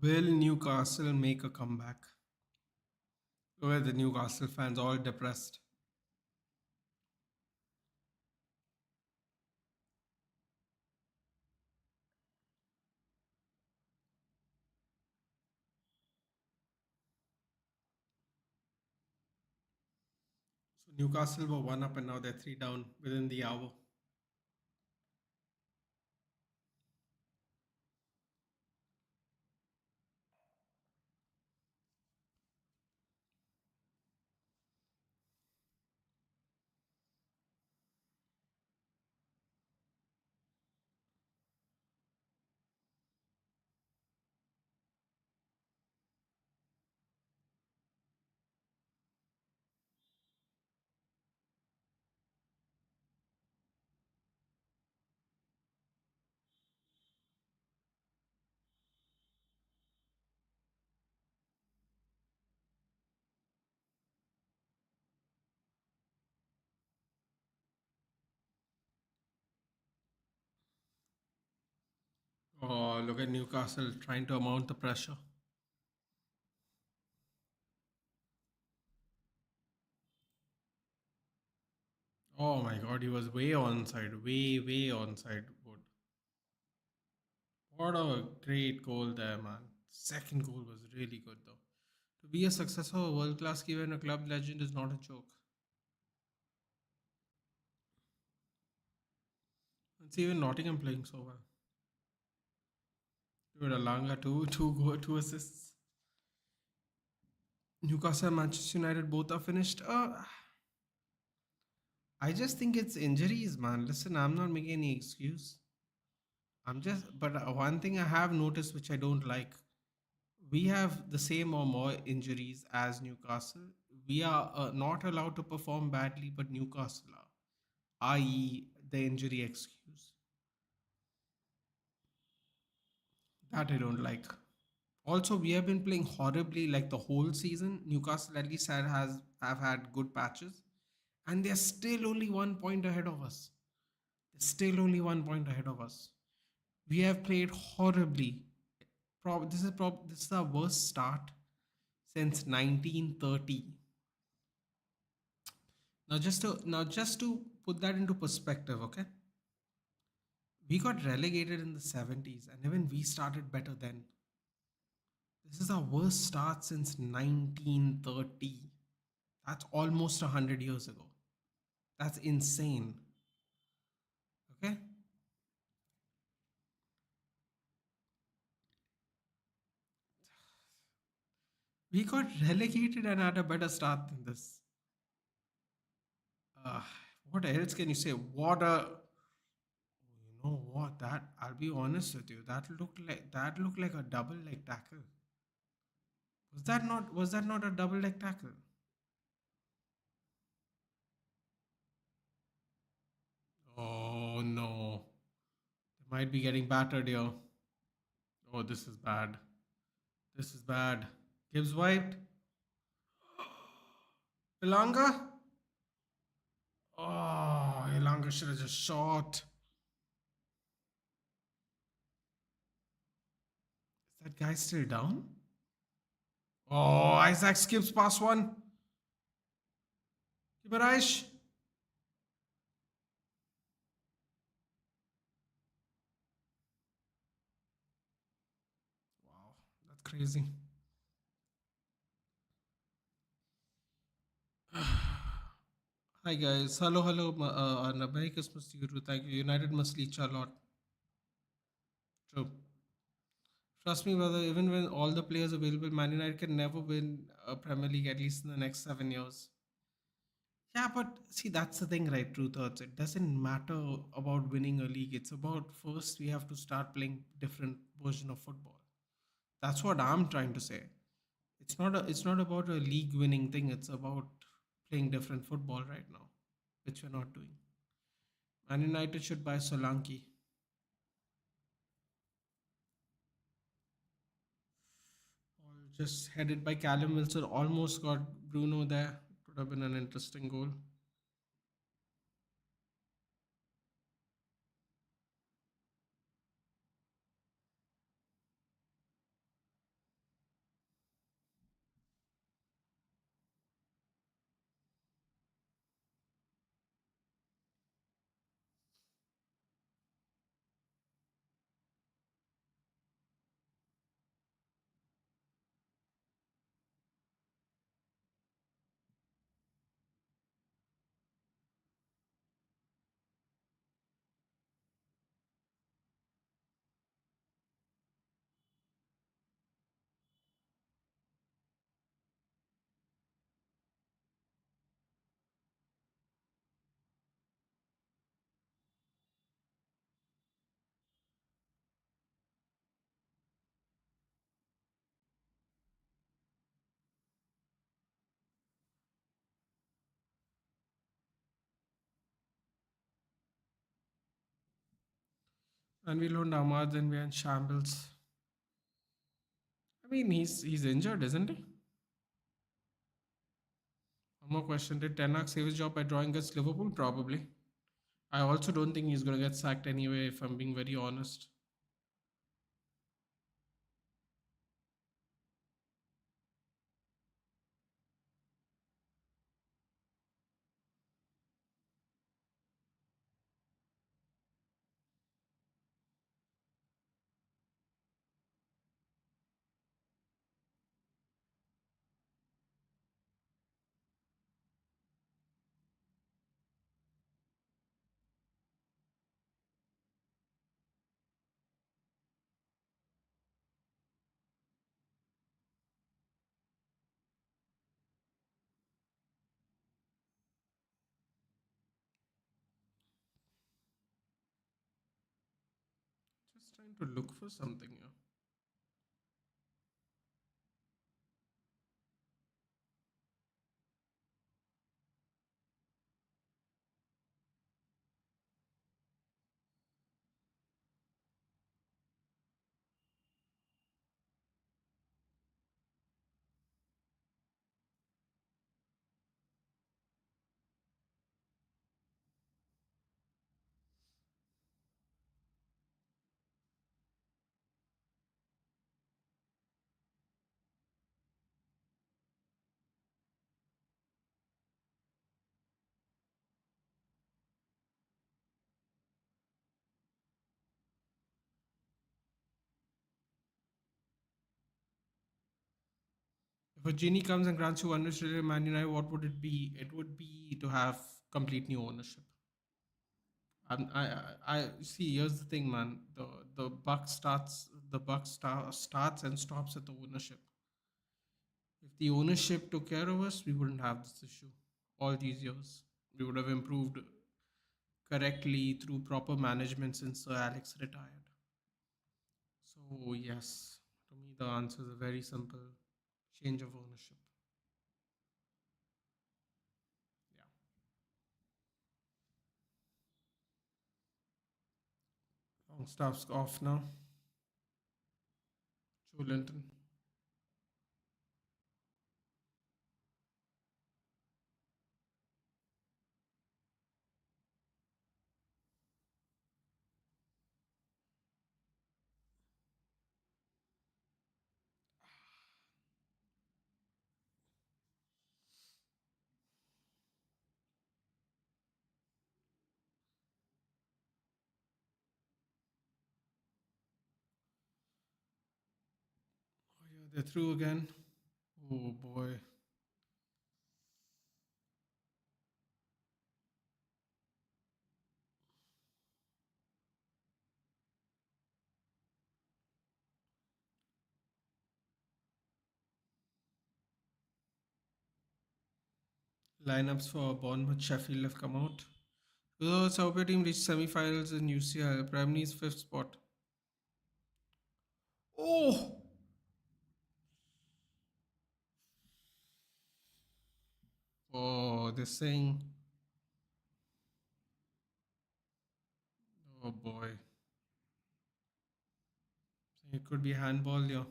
Will Newcastle make a comeback? Look at the Newcastle fans all depressed. So Newcastle were 1 up and now they're 3 down within the hour. Oh, look at Newcastle trying to mount the pressure. Oh my god, he was way onside, way onside. Wood. What a great goal there, man. Second goal was really good though. To be a successor, a world class keeper, and a club legend is not a joke. It's even Nottingham playing so well. Dude, Alanga two assists. Newcastle and Manchester United both are finished. I just think it's injuries, man. Listen, I'm not making any excuse. But one thing I have noticed which I don't like, we have the same or more injuries as Newcastle. We are not allowed to perform badly, but Newcastle are, i.e., the injury excuse. That I don't like. Also, we have been playing horribly like the whole season. Newcastle at least have had good patches, and they're still only 1 point ahead of us. They're still only 1 point ahead of us. We have played horribly. This is our worst start since 1930. Now just to put that into perspective, okay? We got relegated in the 70s, and even we started better then. This is our worst start since 1930. That's almost 100 years ago. That's insane. Okay? We got relegated and had a better start than this. Uh, what else can you say? You know what? That I'll be honest with you. That looked like a double leg tackle. Was that not a double leg tackle? Oh no. They might be getting battered here. Oh, this is bad. This is bad. Gibbs wiped. Ilanga? Oh, Ilanga should have just shot. Is that guy still down? Oh, Isaac skips past one. Gibarash. Wow, that's crazy. Hi guys. Hello, hello. And a Merry Christmas to you too. Thank you. United must leech a lot. True. Trust me, brother, even when all the players available, Man United can never win a Premier League at least in the next 7 years. Yeah, but see, that's the thing, right? Truth hurts. It doesn't matter about winning a league. It's about first we have to start playing different version of football. That's what I'm trying to say. It's not about a league winning thing. It's about playing different football right now, which we're not doing. Man United should buy Solanke. All just headed by Callum Wilson. Almost got Bruno there. Would have been an interesting goal. And we loaned Ahmad, then we're in shambles. I mean, he's injured, isn't he? One more question: did Ten Hag save his job by drawing against Liverpool? Probably. I also don't think he's gonna get sacked anyway. If I'm being very honest. Just trying to look for something here. If a genie comes and grants you ownership in Man United, what would it be? It would be to have complete new ownership. I see. Here's the thing, man. The buck starts and stops at the ownership. If the ownership took care of us, we wouldn't have this issue all these years. We would have improved correctly through proper management since Sir Alex retired. So yes, to me the answer is a very simple change of ownership. Yeah. Longstaff's off now. Joe Linton. Oh yeah, they're through again. Oh boy. Lineups for Bournemouth, Sheffield have come out. So Sauber team reached semi-finals in UCL. Premier fifth spot. Oh, this thing. Oh boy, it could be handball, yeah.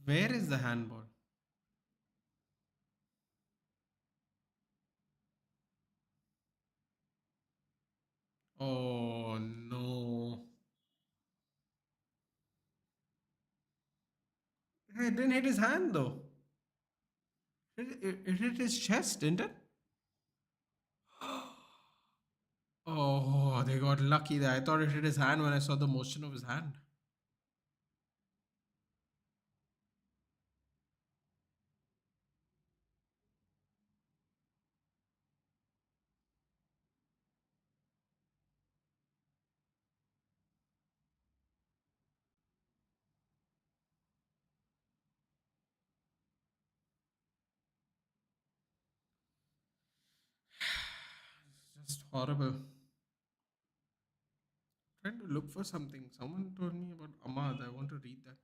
Where is the handball? Oh no. It didn't hit his hand though. It hit his chest, didn't it? Oh, they got lucky there. I thought it hit his hand when I saw the motion of his hand. It's just horrible. Trying to look for something. Someone told me about Ahmad. I want to read that.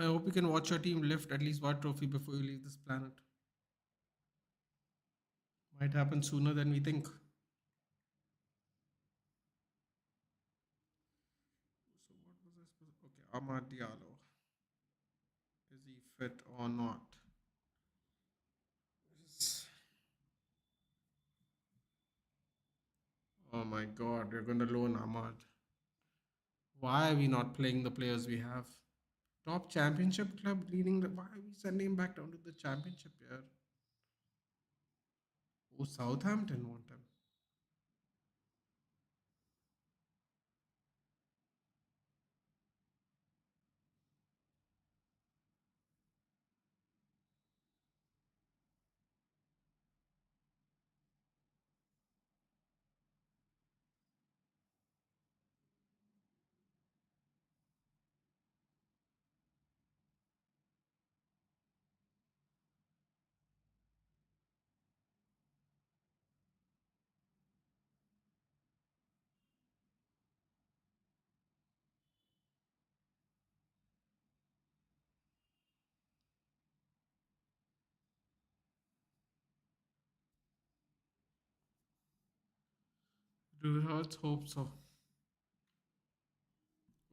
I hope you can watch your team lift at least one trophy before you leave this planet. Might happen sooner than we think. So what was I supposed to... Okay, Ahmad Diallo. Is he fit or not? Oh my god, we're going to loan Ahmad. Why are we not playing the players we have? Top championship club leading the... Why are we sending him back down to the championship here? Oh, Southampton want him. Let's hope so.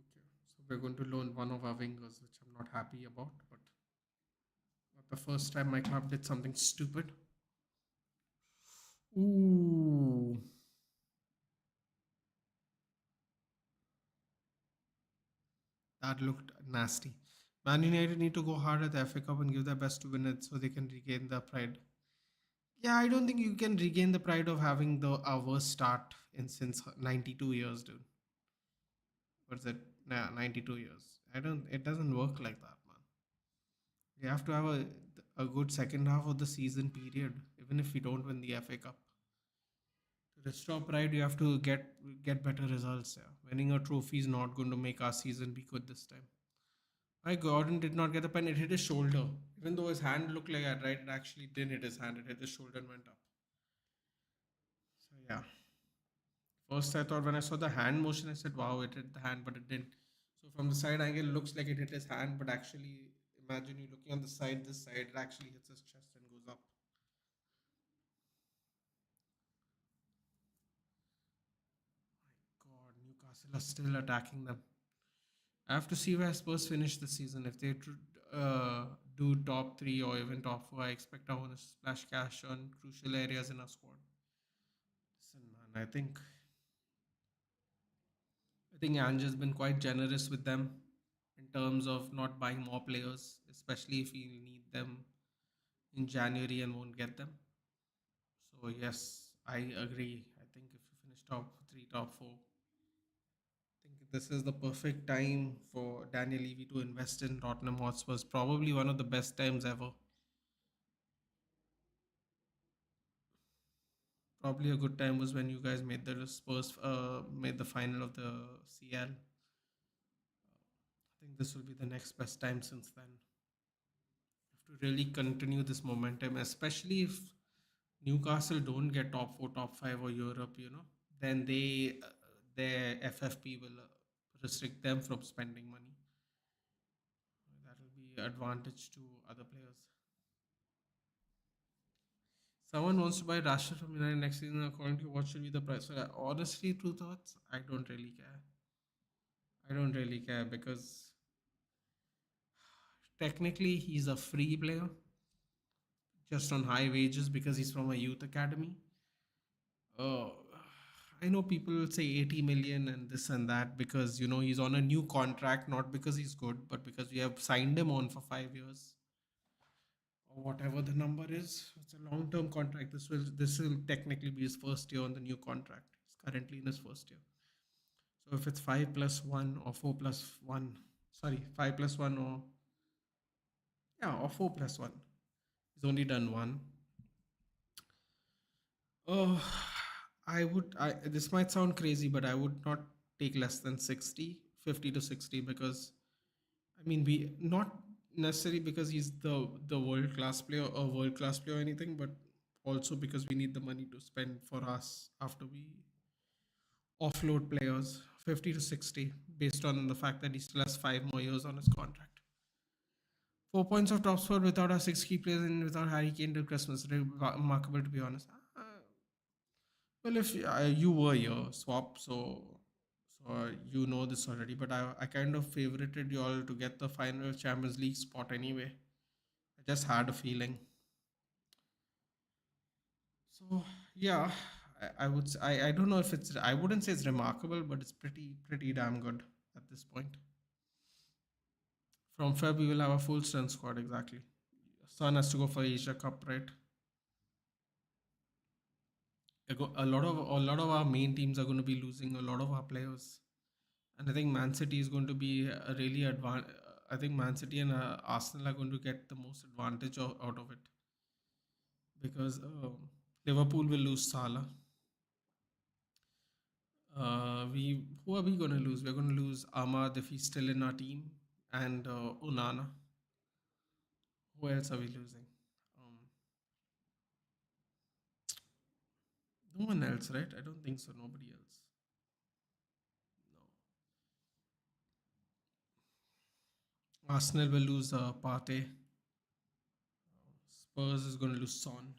Okay, so we're going to loan one of our wingers, which I'm not happy about, but not the first time my club did something stupid. Ooh. That looked nasty. Man United need to go hard at the FA Cup and give their best to win it so they can regain their pride. Yeah, I don't think you can regain the pride of having the our worst start in since 92 years, dude. What's it? Nah, 92 years. I don't. It doesn't work like that, man. You have to have a good second half of the season period, even if we don't win the FA Cup. To restore pride, you have to get better results. Yeah, winning a trophy is not going to make our season be good this time. My Gordon did not get the pen. It hit his shoulder. Even though his hand looked like that, right? It actually didn't hit his hand. It hit his shoulder and went up. So yeah. First, I thought when I saw the hand motion, I said, "Wow, it hit the hand," but it didn't. So from the side angle, it looks like it hit his hand, but actually, imagine you looking on the side, this side, it actually hits his chest and goes up. God, Newcastle are still attacking them. I have to see where Spurs finish the season. If they do top three or even top four, I expect I want to splash cash on crucial areas in our squad. Listen, man, I think Ange has been quite generous with them in terms of not buying more players, especially if we need them in January and won't get them. So yes, I agree. I think if you finish top three, top four, I think this is the perfect time for Daniel Levy to invest in Tottenham Hotspurs. Probably one of the best times ever. Probably a good time was when you guys made the Spurs made the final of the CL. think this will be the next best time since then. To really continue this momentum, especially if Newcastle don't get top 4, top 5 or Europe, then their FFP will restrict them from spending money. That will be advantage to other players. Someone wants to buy Rashford from United next season. According to you, what should be the price? So, honestly, true thoughts, I don't really care. I don't really care because technically he's a free player just on high wages because he's from a youth academy. Uh, I know people will say 80 million and this and that because he's on a new contract, not because he's good, but because we have signed him on for 5 years or whatever the number is. It's a long-term contract. This will technically be his first year on the new contract. He's currently in his first year. So if it's 5+1 or 4+1, sorry, 5+1 or 4+1, he's only done one. Oh, this might sound crazy, but I would not take less than 50 to 60 because we not necessarily because he's the world class player or world class player or anything, but also because we need the money to spend for us after we offload players. 50 to 60 based on the fact that he still has 5 more years on his contract. 4 points of top score without our 6 key players and without Harry Kane till Christmas. Remarkable, to be honest. Well, if you were your swap, so you know this already, but I kind of favorited you all to get the final Champions League spot anyway. I just had a feeling. So yeah, I would say, I don't know if I wouldn't say it's remarkable, but it's pretty damn good at this point. From Feb we will have a full strength squad, exactly. Son has to go for Asia Cup, right? A lot of our main teams are going to be losing a lot of our players, and I think Man City is going to be a really I think Man City and Arsenal are going to get the most advantage out of it because Liverpool will lose Salah. Who are we going to lose? We're going to lose Ahmad if he's still in our team, and Onana. Who else are we losing? No one else, right? I don't think so. Nobody else. No. Arsenal will lose Partey. Spurs is going to lose Son,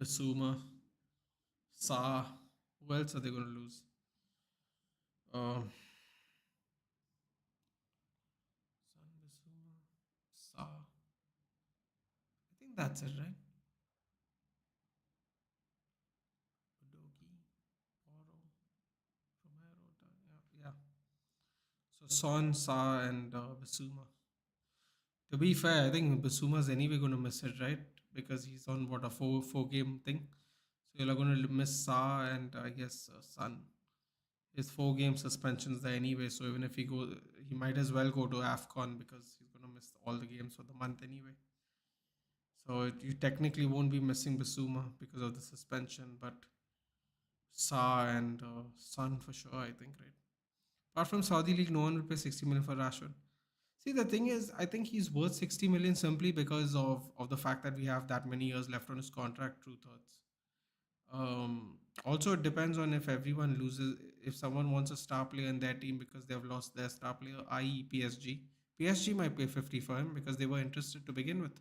Basuma, Sa. Who else are they going to lose? Son, Basuma, Sa. I think that's it, right? Udogi, Oro, Romero, yeah. So Son, Sa, and Basuma. To be fair, I think Basuma's anyway going to miss it, right? Because he's on a four game thing. So you're going to miss Sa and I guess Son. His 4 game suspensions there anyway. So even if he might as well go to AFCON because he's going to miss all the games for the month anyway. So you technically won't be missing Basuma because of the suspension, but Sa and Son for sure, I think, right? Apart from Saudi League, no one will pay 60 million for Rashford. See, the thing is, I think he's worth 60 million simply because of the fact that we have that many years left on his contract. True thoughts. Also, it depends on if everyone loses. If someone wants a star player in their team because they've lost their star player, i.e., PSG. PSG might pay 50 for him because they were interested to begin with.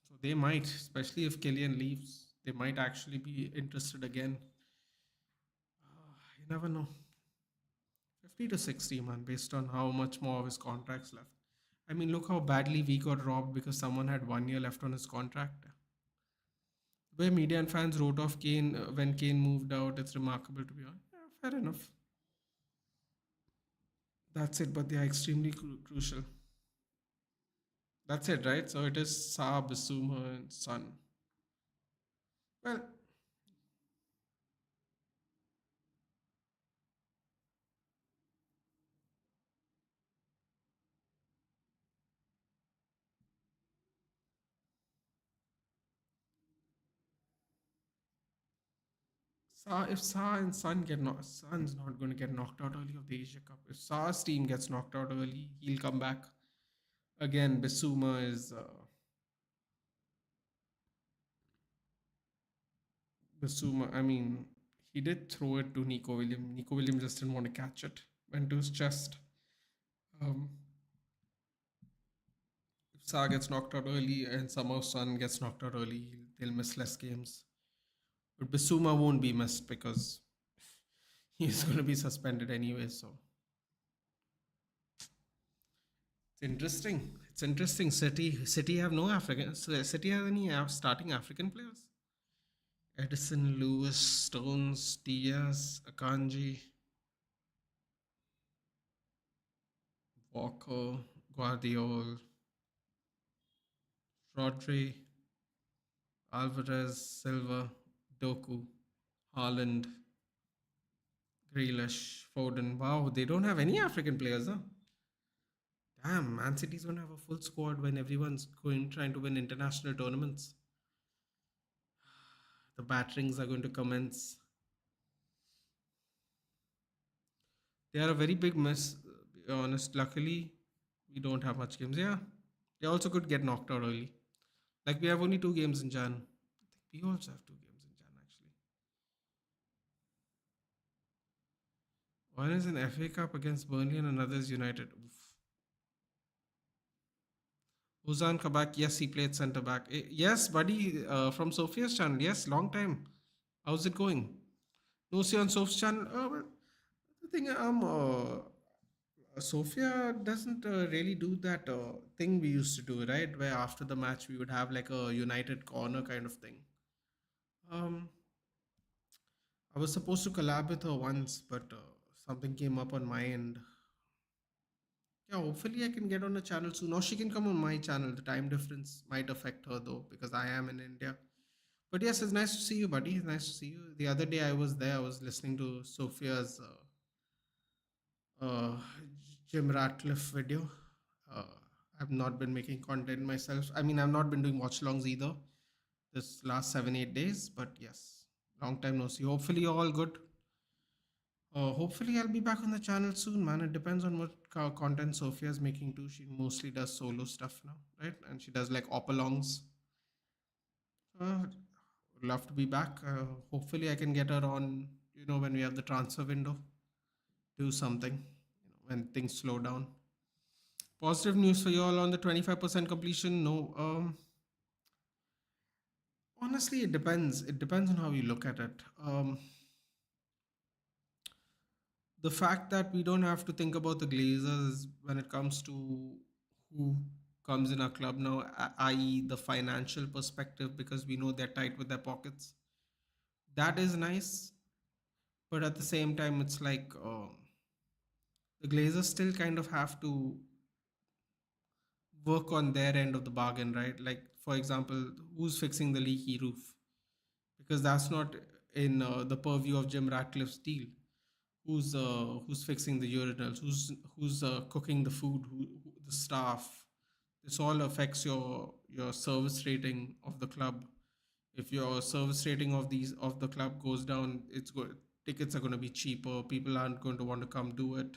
So they might, especially if Kylian leaves, they might actually be interested again. You never know. 50 to 60, man, based on how much more of his contract's left. I mean, look how badly we got robbed because someone had 1 year left on his contract. Where media and fans wrote off Kane when Kane moved out, it's remarkable, to be honest. Yeah, fair enough. That's it, but they are extremely crucial. That's it, right? So it is Sa, Bissouma, and Son. Well, If Sa and Sun get knocked, Sun's not going to get knocked out early of the Asia Cup. If Sa's team gets knocked out early, he'll come back. Again, Bissouma is Bissouma. I mean, he did throw it to Nico Williams. Nico Williams just didn't want to catch it. Went to his chest. Um, if Sa gets knocked out early and somehow Sun gets knocked out early, they'll miss less games. But Bissouma won't be missed because he's going to be suspended anyway. So it's interesting. It's interesting. City have no African. City has any starting African players? Edison, Lewis, Stones, Diaz, Akanji, Walker, Guardiola, Rodri, Alvarez, Silva, Doku, Haaland, Grealish, Foden. Wow, they don't have any African players, huh? Damn, Man City's gonna have a full squad when everyone's trying to win international tournaments. The batterings are going to commence. They are a very big miss, to be honest. Luckily, we don't have much games. Yeah, they also could get knocked out early. Like we have only 2 games in Jan. I think we also have 2 games in Jan actually. One is in FA Cup against Burnley and another is United. Oof. Ozan Kabak, yes, he played centre back. Yes, buddy, from Sophia's channel. Yes, long time. How's it going? No, see on Soph's channel. Well, the thing, Sophia doesn't really do that thing we used to do, right? Where after the match we would have like a United corner kind of thing. I was supposed to collab with her once, but something came up on my end. Yeah, hopefully I can get on a channel soon. Or she can come on my channel. The time difference might affect her though, because I am in India. But yes, it's nice to see you, buddy. It's nice to see you. The other day I was there. I was listening to Sophia's uh, Jim Ratcliffe video. Uh, I've not been making content myself. I mean, I've not been doing watchalongs either this last 7-8 days. But yes, long time no see. Hopefully you're all good. Hopefully I'll be back on the channel soon, man. It depends on what content Sophia's making too. She mostly does solo stuff now, right? And she does like op-alongs. Would love to be back. Hopefully I can get her on, when we have the transfer window. Do something, when things slow down. Positive news for you all on the 25% completion. No, honestly, it depends. It depends on how you look at it. The fact that we don't have to think about the Glazers when it comes to who comes in our club now, i.e., the financial perspective, because we know they're tight with their pockets. That is nice, but at the same time, it's like the Glazers still kind of have to work on their end of the bargain, right? Like, for example, who's fixing the leaky roof? Because that's not in the purview of Jim Ratcliffe's deal. Who's fixing the urinals? Who's cooking the food? Who the staff? This all affects your service rating of the club. If your service rating of the club goes down, tickets are going to be cheaper. People aren't going to want to come do it.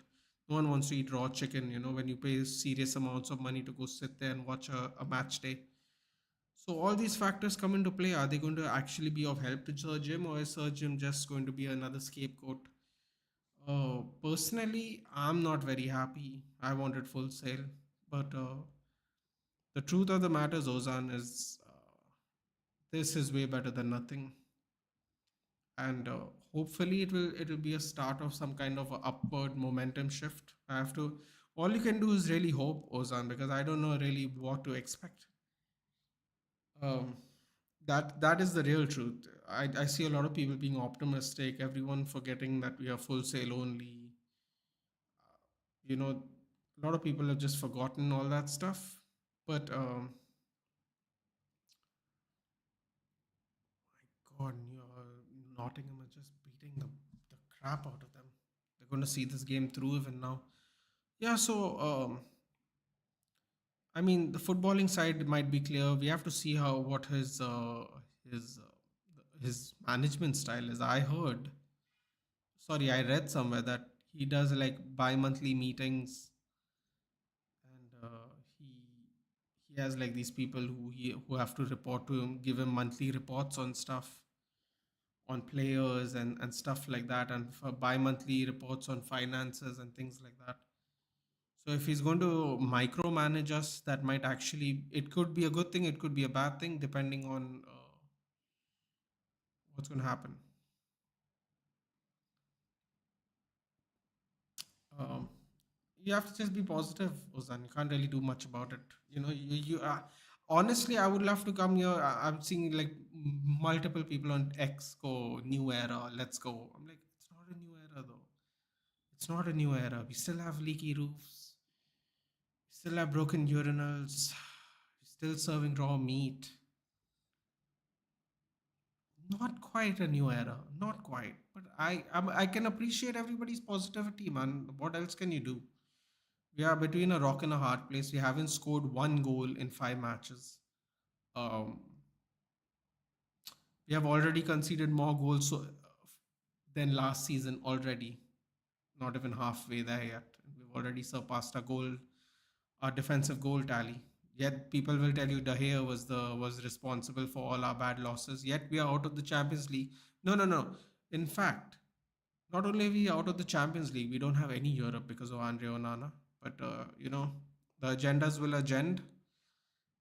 No one wants to eat raw chicken. When you pay serious amounts of money to go sit there and watch a match day. So all these factors come into play. Are they going to actually be of help to Sir Jim, or is Sir Jim just going to be another scapegoat? Personally, I'm not very happy. I wanted full sale, but the truth of the matter, Ozan, is this is way better than nothing, and hopefully it will be a start of some kind of a upward momentum shift. I have to. All you can do is really hope, Ozan, because I don't know really what to expect. Um, that is the real truth. I see a lot of people being optimistic, everyone forgetting that we are full sale only. A lot of people have just forgotten all that stuff. But my God, Nottingham are just beating the crap out of them. They're going to see this game through even now. Yeah, so I mean, the footballing side might be clear. We have to see what his his management style is. I read somewhere that he does like bi-monthly meetings, and he has like these people who have to report to him, give him monthly reports on stuff, on players and stuff like that, and for bi-monthly reports on finances and things like that. So if he's going to micromanage us, that might actually, it could be a good thing, it could be a bad thing, depending on what's going to happen. Um, you have to just be positive, Ozan. You can't really do much about it. Honestly, I would love to come here. I'm seeing like multiple people on X go new era, let's go. I'm like, it's not a new era though. It's not a new era. We still have leaky roofs. We still have broken urinals. We're still serving raw meat. Not quite a new era. Not quite. But I can appreciate everybody's positivity, man. What else can you do? We are between a rock and a hard place. We haven't scored one goal in 5 matches. Um, we have already conceded more goals than last season already. Not even halfway there yet. We've already surpassed our defensive goal tally. Yet people will tell you De Gea was responsible for all our bad losses. Yet we are out of the Champions League. No. In fact, not only are we out of the Champions League, we don't have any Europe because of Andre Onana. But the agendas will agenda,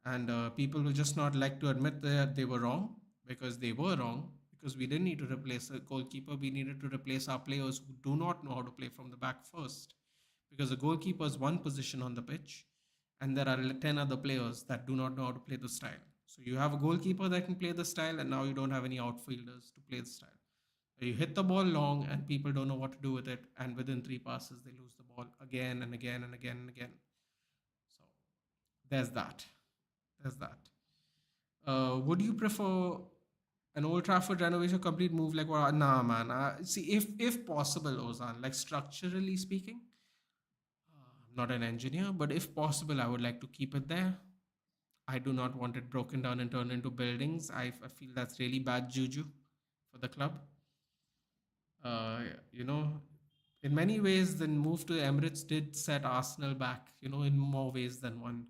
and people will just not like to admit that they were wrong, because they were wrong. Because we didn't need to replace a goalkeeper, we needed to replace our players who do not know how to play from the back first. Because a goalkeeper is one position on the pitch, and there are 10 other players that do not know how to play the style. So you have a goalkeeper that can play the style, and now you don't have any outfielders to play the style. You hit the ball long, and people don't know what to do with it, and within 3 passes, they lose the ball again and again and again and again. So there's that. There's that. Would you prefer an Old Trafford renovation complete move like what? Nah, man. See, if possible, Ozan, like structurally speaking, I'm not an engineer, but if possible, I would like to keep it there. I do not want it broken down and turned into buildings. I feel that's really bad juju for the club. You know, in many ways, the move to Emirates did set Arsenal back, in more ways than one.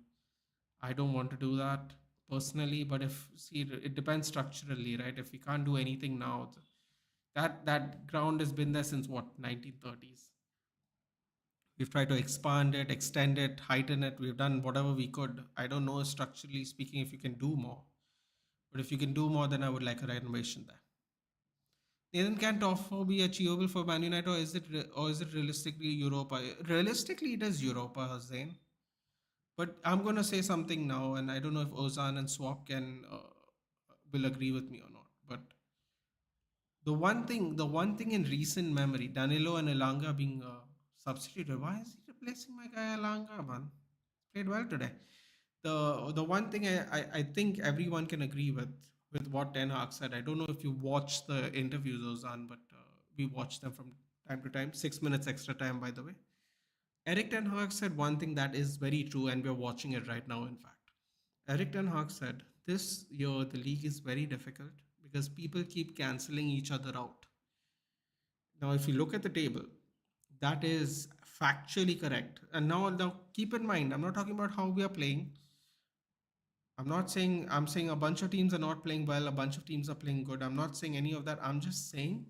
I don't want to do that personally, but it depends structurally, right? If we can't do anything now, that ground has been there since what, 1930s. We've tried to expand it, extend it, heighten it. We've done whatever we could. I don't know, structurally speaking, if you can do more. But if you can do more, then I would like a renovation there. Nathan, can top four be achievable for Man United, or is it realistically Europa? Realistically, it is Europa, Zain. But I'm going to say something now, and I don't know if Ozan and Swap will agree with me or not. But the one thing in recent memory, Danilo and Elanga being substituted. Why is he replacing my guy Elanga, man? Played well today. The one thing I think everyone can agree with what Ten Hag said. I don't know if you watched the interviews, Ozan, but we watch them from time to time. 6 minutes extra time, by the way. Eric Ten Hag said one thing that is very true, and we're watching it right now, in fact. Eric Ten Hag said, this year the league is very difficult because people keep cancelling each other out. Now, if you look at the table, that is factually correct. And now keep in mind, I'm not talking about how we are playing. I'm saying a bunch of teams are not playing well, a bunch of teams are playing good. I'm not saying any of that. I'm just saying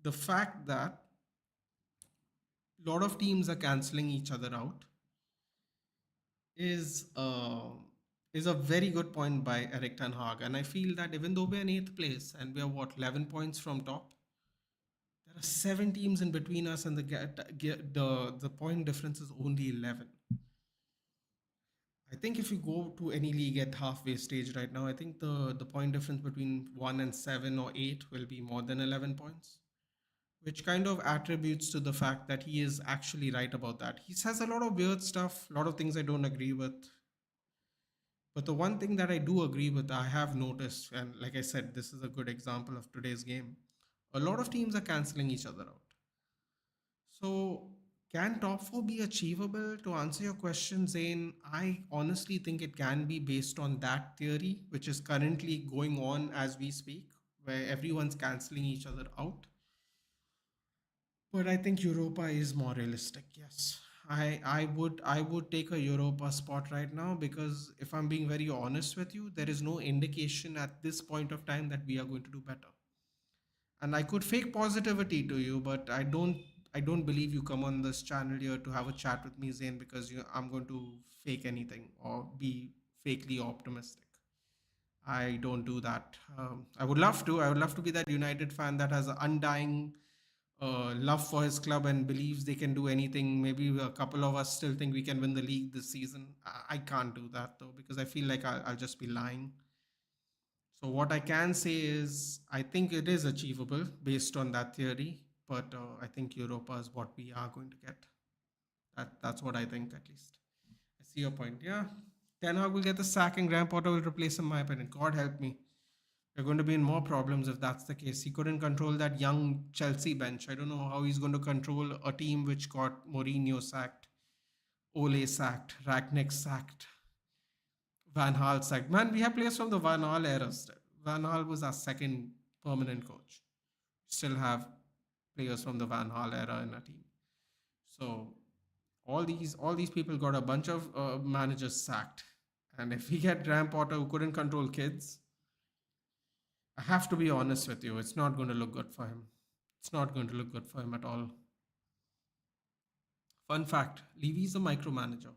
the fact that a lot of teams are cancelling each other out is a very good point by Eric Ten Hag. And I feel that even though we're in 8th place and we're 11 points from top, there are 7 teams in between us, and the point difference is only 11. I think if you go to any league at halfway stage right now, I think the point difference between 1 and 7 or 8 will be more than 11 points, which kind of attributes to the fact that he is actually right about that. He says a lot of weird stuff, a lot of things I don't agree with. But the one thing that I do agree with, I have noticed, and like I said, this is a good example of today's game. A lot of teams are cancelling each other out. So can top 4 be achievable? To answer your question, Zain, I honestly think it can be based on that theory, which is currently going on as we speak, where everyone's cancelling each other out. But I think Europa is more realistic. Yes, I would take a Europa spot right now, because if I'm being very honest with you, there is no indication at this point of time that we are going to do better. And I could fake positivity to you, but I don't believe you come on this channel here to have a chat with me, Zain, because I'm going to fake anything or be fakely optimistic. I don't do that. I would love to. I would love to be that United fan that has an undying love for his club and believes they can do anything. Maybe a couple of us still think we can win the league this season. I can't do that though, because I feel like I'll just be lying. So what I can say is I think it is achievable based on that theory, but I think Europa is what we are going to get. That's what I think, at least. I see your point. Yeah, Ten Hag will get the sack and Graham Potter will replace him. In my opinion, God help me. We're going to be in more problems if that's the case. He couldn't control that young Chelsea bench. I don't know how he's going to control a team which got Mourinho sacked, Ole sacked, Ragnick sacked, Van Gaal sacked. Man, we have players from the Van Gaal era still. Van Gaal was our second permanent coach. Still have players from the Van Gaal era in our team. So all these people got a bunch of managers sacked. And if we get Graham Potter who couldn't control kids, I have to be honest with you, it's not going to look good for him. It's not going to look good for him at all. Fun fact, Levy is a micromanager.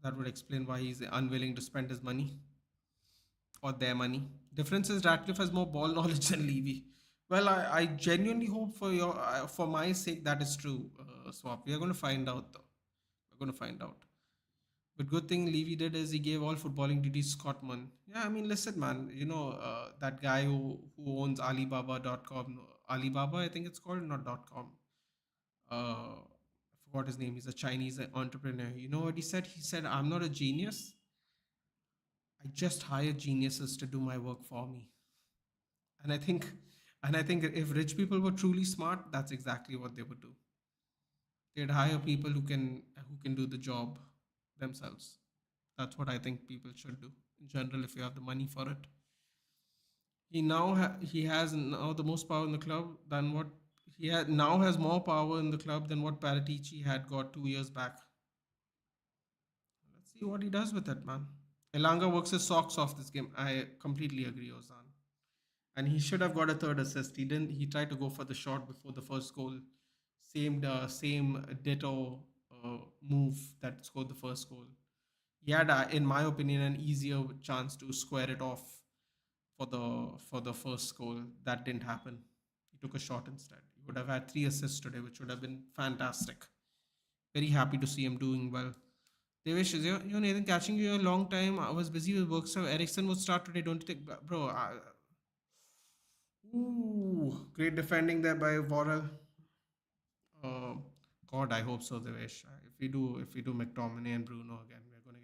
That would explain why he's unwilling to spend his money or their money. Difference is Ratcliffe has more ball knowledge than Levy. Well, I genuinely hope for my sake that is true, Swap. We are going to find out though. We're going to find out. But good thing Levy did is he gave all footballing duties to Scottman. Yeah, I mean, listen, man. That guy who owns Alibaba.com, Alibaba, I think it's called, not .com. I forgot his name. He's a Chinese entrepreneur. You know what he said? He said, "I'm not a genius. I just hire geniuses to do my work for me." And I think if rich people were truly smart, that's exactly what they would do. They'd hire people who can do the job themselves. That's what I think people should do in general if you have the money for it. He has now the most power in the club than what now has more power in the club than what Paratici had got 2 years back. Let's see what he does with it, man. Elanga works his socks off this game. I completely agree, Ozan. And he should have got a third assist. He didn't. He tried to go for the shot before the first goal. Same ditto move that scored the first goal. He had, in my opinion, an easier chance to square it off for the first goal. That didn't happen. He took a shot instead. He would have had 3 assists today, which would have been fantastic. Very happy to see him doing well. Devesh, Nathan, catching you a long time. I was busy with work, so Ericsson would start today. Don't you think, bro? Great defending there by Vorel. God, I hope so, Devesh. If we do McTominay and Bruno again, we're gonna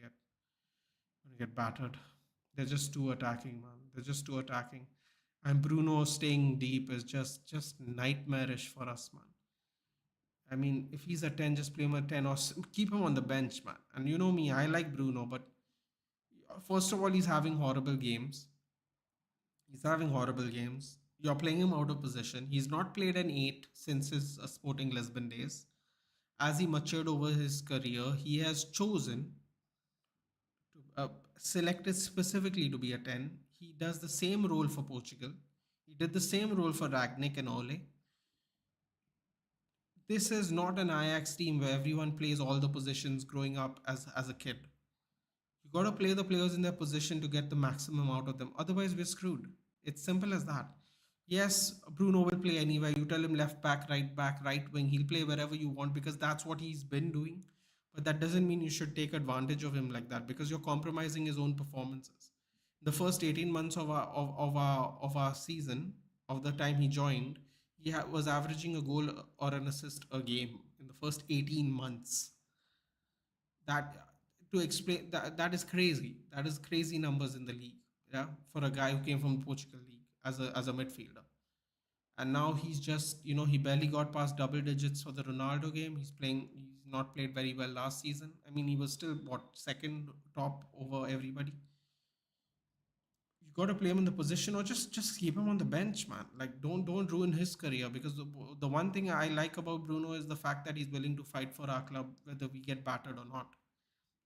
get battered. They're just too attacking, man. They're just too attacking. And Bruno staying deep is just nightmarish for us, man. I mean, if he's a 10, just play him a 10 or keep him on the bench, man. And you know me, I like Bruno, but first of all, he's having horrible games. You're playing him out of position. He's not played an 8 since his Sporting Lisbon days. As he matured over his career, he has chosen to selected specifically to be a 10. He does the same role for Portugal. He did the same role for Ragnick and Ole. This is not an Ajax team where everyone plays all the positions growing up as a kid. You got to play the players in their position to get the maximum out of them. Otherwise, we're screwed. It's simple as that. Yes, Bruno will play anywhere. You tell him left back, right wing. He'll play wherever you want because that's what he's been doing. But that doesn't mean you should take advantage of him like that because you're compromising his own performances. The first 18 months of our season, of the time he joined, he was averaging a goal or an assist a game in the first 18 months. That to explain that is crazy. That is crazy numbers in the league. Yeah, for a guy who came from the Portugal league as a midfielder. And now he's just, he barely got past double digits for the Ronaldo game. He's not played very well last season. I mean, he was still second top over everybody. You you got to play him in the position, or just keep him on the bench, man. Like don't ruin his career, because the one thing I like about Bruno is the fact that he's willing to fight for our club whether we get battered or not.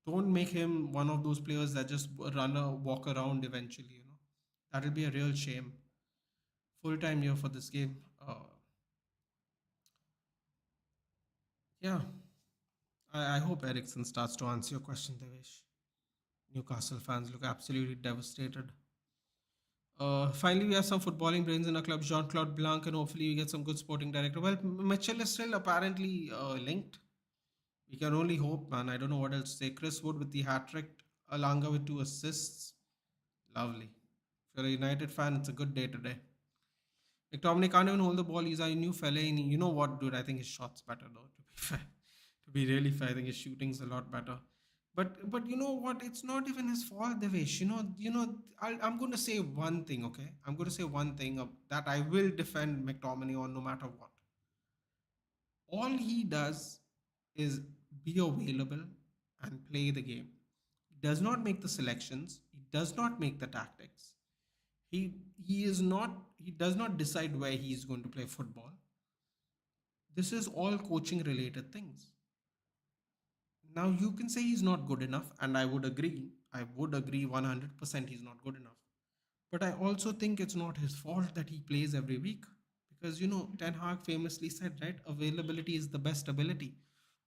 Don't make him one of those players that just walk around eventually. That'll be a real shame. Full time here for this game. Yeah, I hope Ericsson starts to answer your question, Devesh. Newcastle fans look absolutely devastated. Finally, we have some footballing brains in our club, Jean-Claude Blanc, and hopefully we get some good sporting director. Well, Mitchell is still apparently linked. We can only hope, man. I don't know what else to say. Chris Wood with the hat-trick, Alanga with 2 assists. Lovely. If you're a United fan, it's a good day today. McTominay can't even hold the ball. He's a new fella. And you know what, dude? I think his shot's better, though, to be fair. To be really fair, I think his shooting's a lot better. But you know what? It's not even his fault, Devesh. I'm going to say one thing, okay? I'm going to say one thing that I will defend McTominay on no matter what. All he does is be available and play the game. He does not make the selections. He does not make the tactics. He does not decide where he is going to play football. This is all coaching related things. Now you can say he's not good enough, and I would agree 100% he's not good enough. But I also think it's not his fault that he plays every week, because Ten Hag famously said, right, availability is the best ability.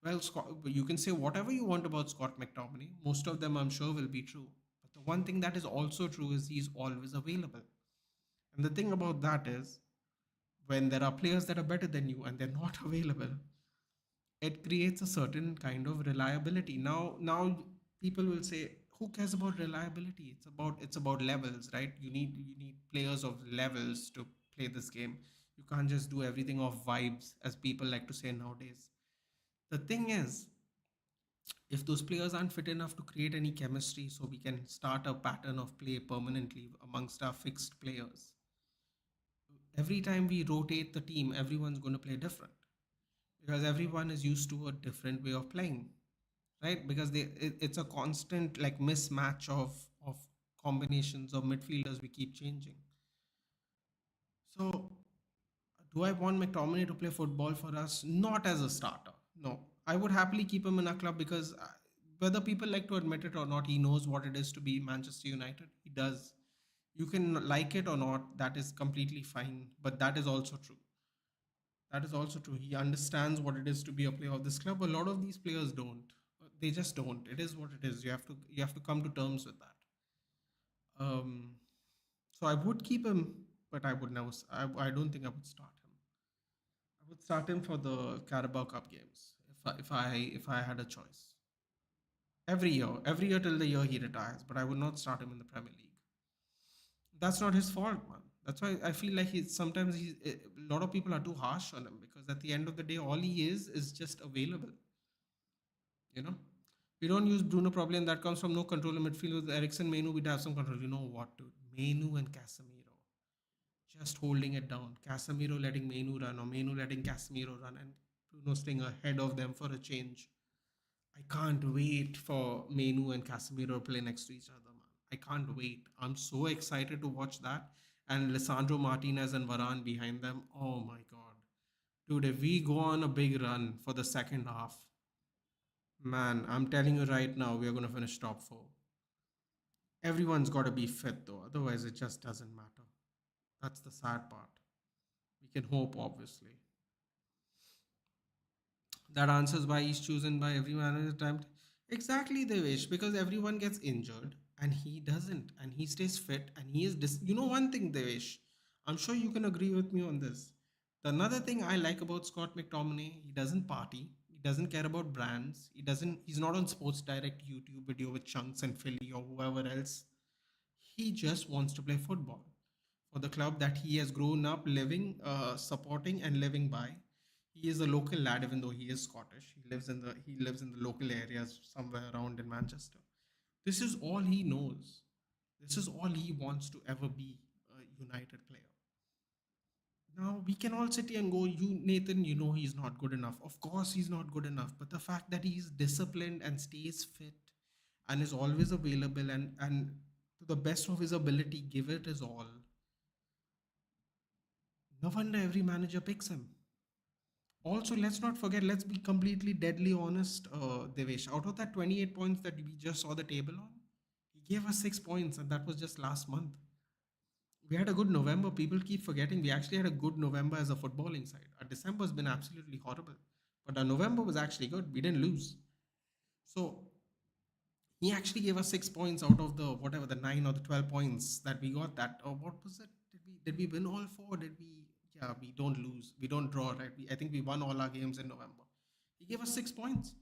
Well, you can say whatever you want about Scott McTominay, most of them I'm sure will be true. But the one thing that is also true is he's always available. And the thing about that is, when there are players that are better than you and they're not available, it creates a certain kind of reliability. Now people will say, who cares about reliability? It's about levels, right? You need players of levels to play this game. You can't just do everything off vibes, as people like to say nowadays. The thing is, if those players aren't fit enough to create any chemistry so we can start a pattern of play permanently amongst our fixed players, every time we rotate the team, everyone's going to play different, because everyone is used to a different way of playing, right? Because it's a constant like mismatch of combinations of midfielders we keep changing. So do I want McTominay to play football for us? Not as a starter. No, I would happily keep him in our club, because whether people like to admit it or not, he knows what it is to be Manchester United. He does. You can like it or not, that is completely fine, but that is also true. He understands what it is to be a player of this club. A lot of these players don't. They just don't. It is what it is. You have to come to terms with that. So I would keep him, but I would never. I don't think I would start him. I would start him for the Carabao Cup games if I had a choice. Every year till the year he retires. But I would not start him in the Premier League. That's not his fault, man. That's why I feel like sometimes a lot of people are too harsh on him, because at the end of the day, all he is just available. We don't use Bruno probably, and that comes from no control in midfield. With Eriksen, Menu, we'd have some control. You know what, dude? Menu and Casemiro just holding it down. Casemiro letting Menu run, or Menu letting Casemiro run, and Bruno staying ahead of them for a change. I can't wait for Menu and Casemiro to play next to each other, man. I can't wait. I'm so excited to watch that. And Lisandro Martinez and Varane behind them. Oh my God. Dude, if we go on a big run for the second half, man, I'm telling you right now, we're going to finish top 4. Everyone's got to be fit, though. Otherwise, it just doesn't matter. That's the sad part. We can hope, obviously. That answers why he's chosen by everyone at a time. Exactly, Devesh, because everyone gets injured and he doesn't, and he stays fit, and he is one thing, Devesh, I'm sure you can agree with me on this. The another thing I like about Scott McTominay, he doesn't party, he doesn't care about brands, he's not on Sports Direct YouTube video with Chunks and Philly or whoever else. He just wants to play football for the club that he has grown up living, supporting and living by. He is a local lad, even though he is Scottish. He lives in the local areas somewhere around in Manchester. This is all he knows. This is all he wants to ever be, a United player. Now we can all sit here and go, Nathan, he's not good enough. Of course he's not good enough. But the fact that he's disciplined and stays fit and is always available and to the best of his ability, give it his all. No wonder every manager picks him. Also, let's not forget, let's be completely deadly honest, Devesh. Out of that 28 points that we just saw the table on, he gave us 6 points, and that was just last month. We had a good November. People keep forgetting we actually had a good November as a footballing side. Our December has been absolutely horrible, but our November was actually good. We didn't lose. So he actually gave us 6 points out of the whatever the 9 or the 12 points that we got. That or what was it? Did we win all 4? Did we? Yeah, we don't lose. We don't draw, right? I think we won all our games in November. He gave us 6 points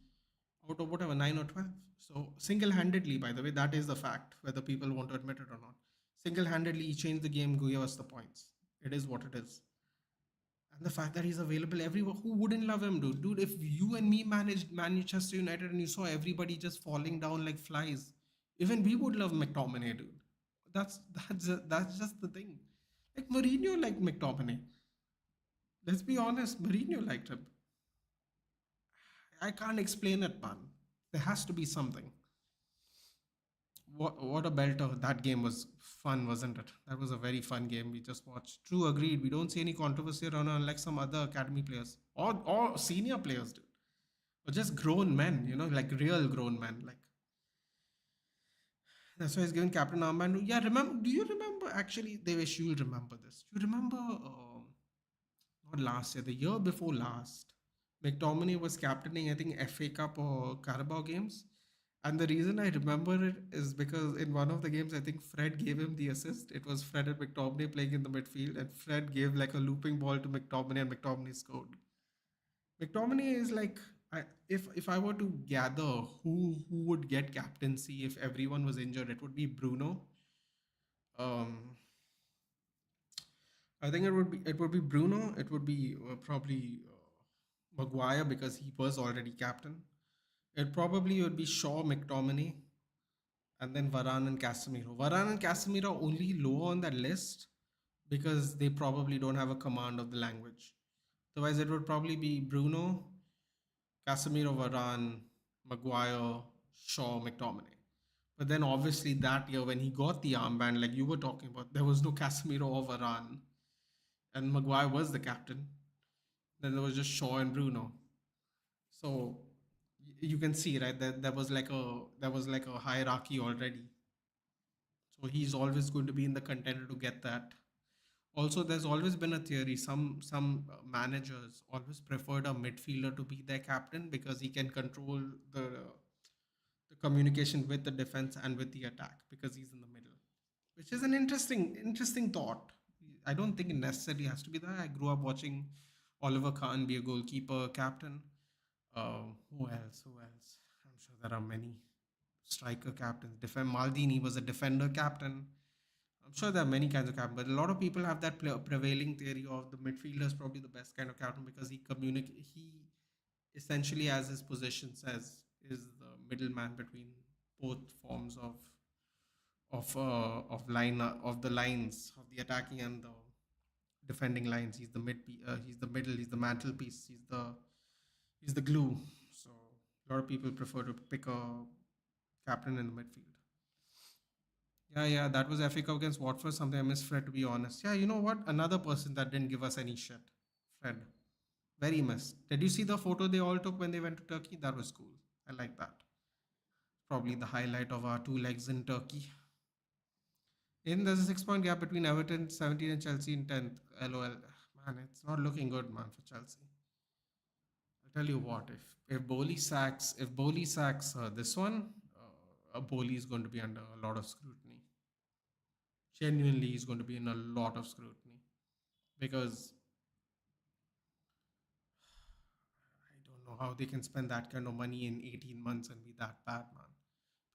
out of whatever 9 or 12. So single-handedly, by the way, that is the fact, whether people want to admit it or not. Single-handedly, he changed the game, gave us the points. It is what it is. And the fact that he's available everywhere, who wouldn't love him, dude? Dude, if you and me managed Manchester United and you saw everybody just falling down like flies, even we would love McTominay, dude. That's just the thing. Like Mourinho liked McTominay. Let's be honest, Mourinho liked him. I can't explain it, man. There has to be something. What a belter. That game was fun, wasn't it? That was a very fun game we just watched. True, agreed. We don't see any controversy around unlike some other academy players or senior players, dude. Or just grown men, like real grown men. Like that's why he's given captain armband. Yeah, do you remember actually, Devesh, you'll remember this. Do you remember not last year, the year before last, McTominay was captaining, I think, FA Cup or Carabao games. And the reason I remember it is because in one of the games, I think Fred gave him the assist. It was Fred and McTominay playing in the midfield, and Fred gave like a looping ball to McTominay, and McTominay scored. McTominay is like, if I were to gather who would get captaincy if everyone was injured, it would be Bruno. I think it would be Bruno. It would be probably Maguire because he was already captain. It probably would be Shaw, McTominay, and then Varane and Casemiro. Varane and Casemiro are only low on that list because they probably don't have a command of the language. Otherwise, it would probably be Bruno, Casemiro, Varane, Maguire, Shaw, McTominay. But then obviously that year when he got the armband, like you were talking about, there was no Casemiro or Varane. And Maguire was the captain. Then there was just Shaw and Bruno. So you can see, right, that there was like a hierarchy already. So he's always going to be in the contender to get that. Also, there's always been a theory. Some managers always preferred a midfielder to be their captain because he can control the communication with the defense and with the attack because he's in the middle, which is an interesting thought. I don't think it necessarily has to be that. I grew up watching Oliver Kahn be a goalkeeper captain. Who else? I'm sure there are many striker captains. Maldini was a defender captain. I'm sure there are many kinds of captains, but a lot of people have that prevailing theory of the midfielder is probably the best kind of captain because he essentially, as his position says, is the middleman between both forms of the lines of the attacking and the defending lines. He's the middle, he's the mantelpiece, he's the glue. So a lot of people prefer to pick a captain in the midfield. Yeah, that was FA Cup against Watford. Something I missed, Fred, to be honest. Yeah, you know what? Another person that didn't give us any shit. Fred. Very missed. Did you see the photo they all took when they went to Turkey? That was cool. I like that. Probably the highlight of our 2 legs in Turkey. There's a 6-point gap between Everton 17 and Chelsea in 10th. LOL. Man, it's not looking good, man, for Chelsea. I'll tell you what, if Bowley sacks this one, Bowley is going to be under a lot of scrutiny. Genuinely, he's going to be in a lot of scrutiny because I don't know how they can spend that kind of money in 18 months and be that bad, man.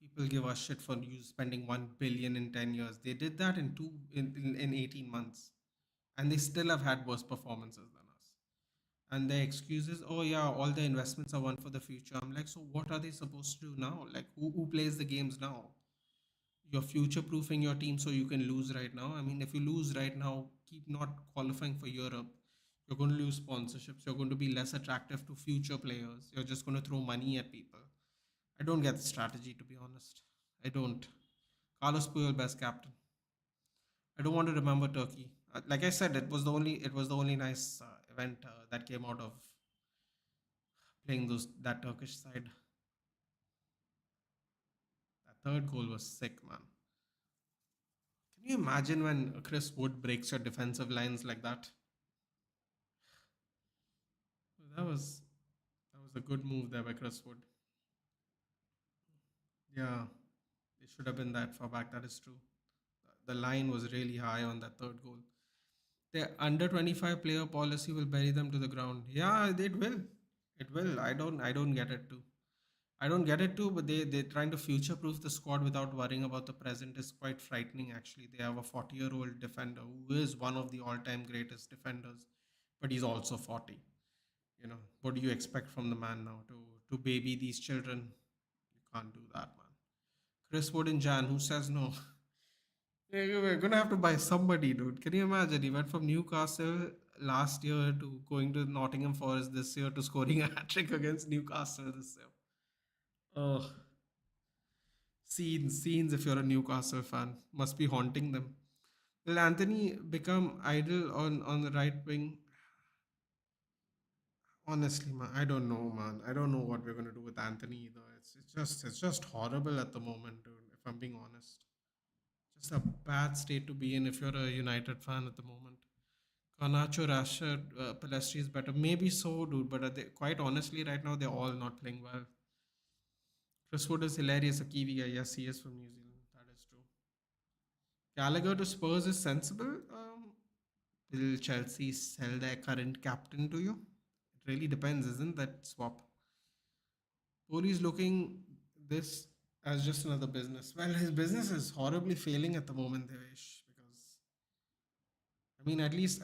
People give us shit for you spending 1 billion in 10 years. They did that in 18 months, and they still have had worse performances than us. And their excuses, oh yeah, all the investments are one for the future. I'm like, so what are they supposed to do now? Like, who plays the games now? You're future-proofing your team so you can lose right now. I mean, if you lose right now, keep not qualifying for Europe. You're going to lose sponsorships. You're going to be less attractive to future players. You're just going to throw money at people. I don't get the strategy, to be honest. I don't. Carlos Puyol best captain. I don't want to remember Turkey. Like I said, it was the only nice event that came out of playing that Turkish side. That third goal was sick, man. Can you imagine when Chris Wood breaks your defensive lines like that? That was a good move there by Chris Wood. Yeah, it should have been that far back. That is true. The line was really high on that third goal. Their under 25 player policy will bury them to the ground. Yeah, it will. It will. I don't get it too. I don't get it too, but they're trying to future proof the squad without worrying about the present is quite frightening actually. They have a 40-year-old defender who is one of the all-time greatest defenders, but he's also 40. What do you expect from the man now to baby these children? You can't do that, man. Chris Wood in Jan, who says no? Yeah, we're gonna have to buy somebody, dude. Can you imagine? He went from Newcastle last year to going to Nottingham Forest this year to scoring a hat trick against Newcastle this year. Oh, scenes. If you're a Newcastle fan, must be haunting them. Will Anthony become idle on the right wing? Honestly, man, I don't know, man. I don't know what we're gonna do with Anthony either. It's just horrible at the moment, dude. If I'm being honest, just a bad state to be in if you're a United fan at the moment. Garnacho, Rashford, Pelestri is better. Maybe so, dude. But quite honestly, right now they're all not playing well. Chris Wood is hilarious. A Kiwi guy. Yes, he is from New Zealand. That is true. Gallagher to Spurs is sensible. Will Chelsea sell their current captain to you? It really depends, isn't that swap? Kohli's looking this as just another business. Well, his business is horribly failing at the moment, Devesh. Because I mean, at least,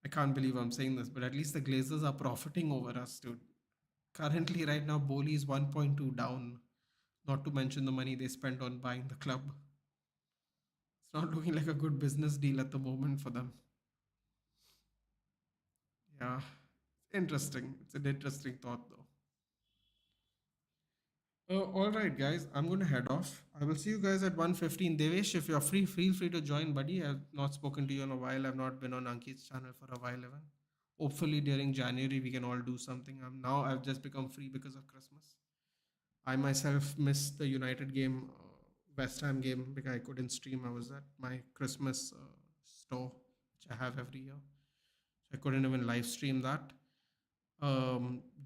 I can't believe I'm saying this, but at least the Glazers are profiting over us, dude. Currently, right now, Boli is 1.2 down. Not to mention the money they spent on buying the club. It's not looking like a good business deal at the moment for them. Yeah, interesting. It's an interesting thought, though. All right, guys. I'm going to head off. I will see you guys at 1:15. Devesh, if you're free, feel free to join, buddy. I've not spoken to you in a while. I've not been on Ankit's channel for a while, even. Hopefully, during January, we can all do something. I've just become free because of Christmas. I myself missed the United game, West Ham game, because I couldn't stream. I was at my Christmas store, which I have every year. So I couldn't even live stream that.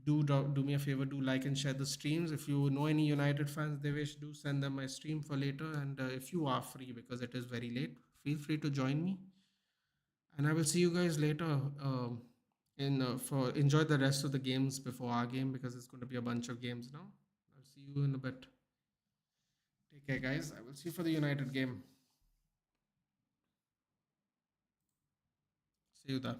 Do me a favor, do like and share the streams. If you know any United fans, they wish, do send them my stream for later. And if you are free, because it is very late, feel free to join me. And I will see you guys later. For enjoy the rest of the games before our game, because it's going to be a bunch of games now. I'll see you in a bit. Take care, guys. I will see you for the United game. See you there.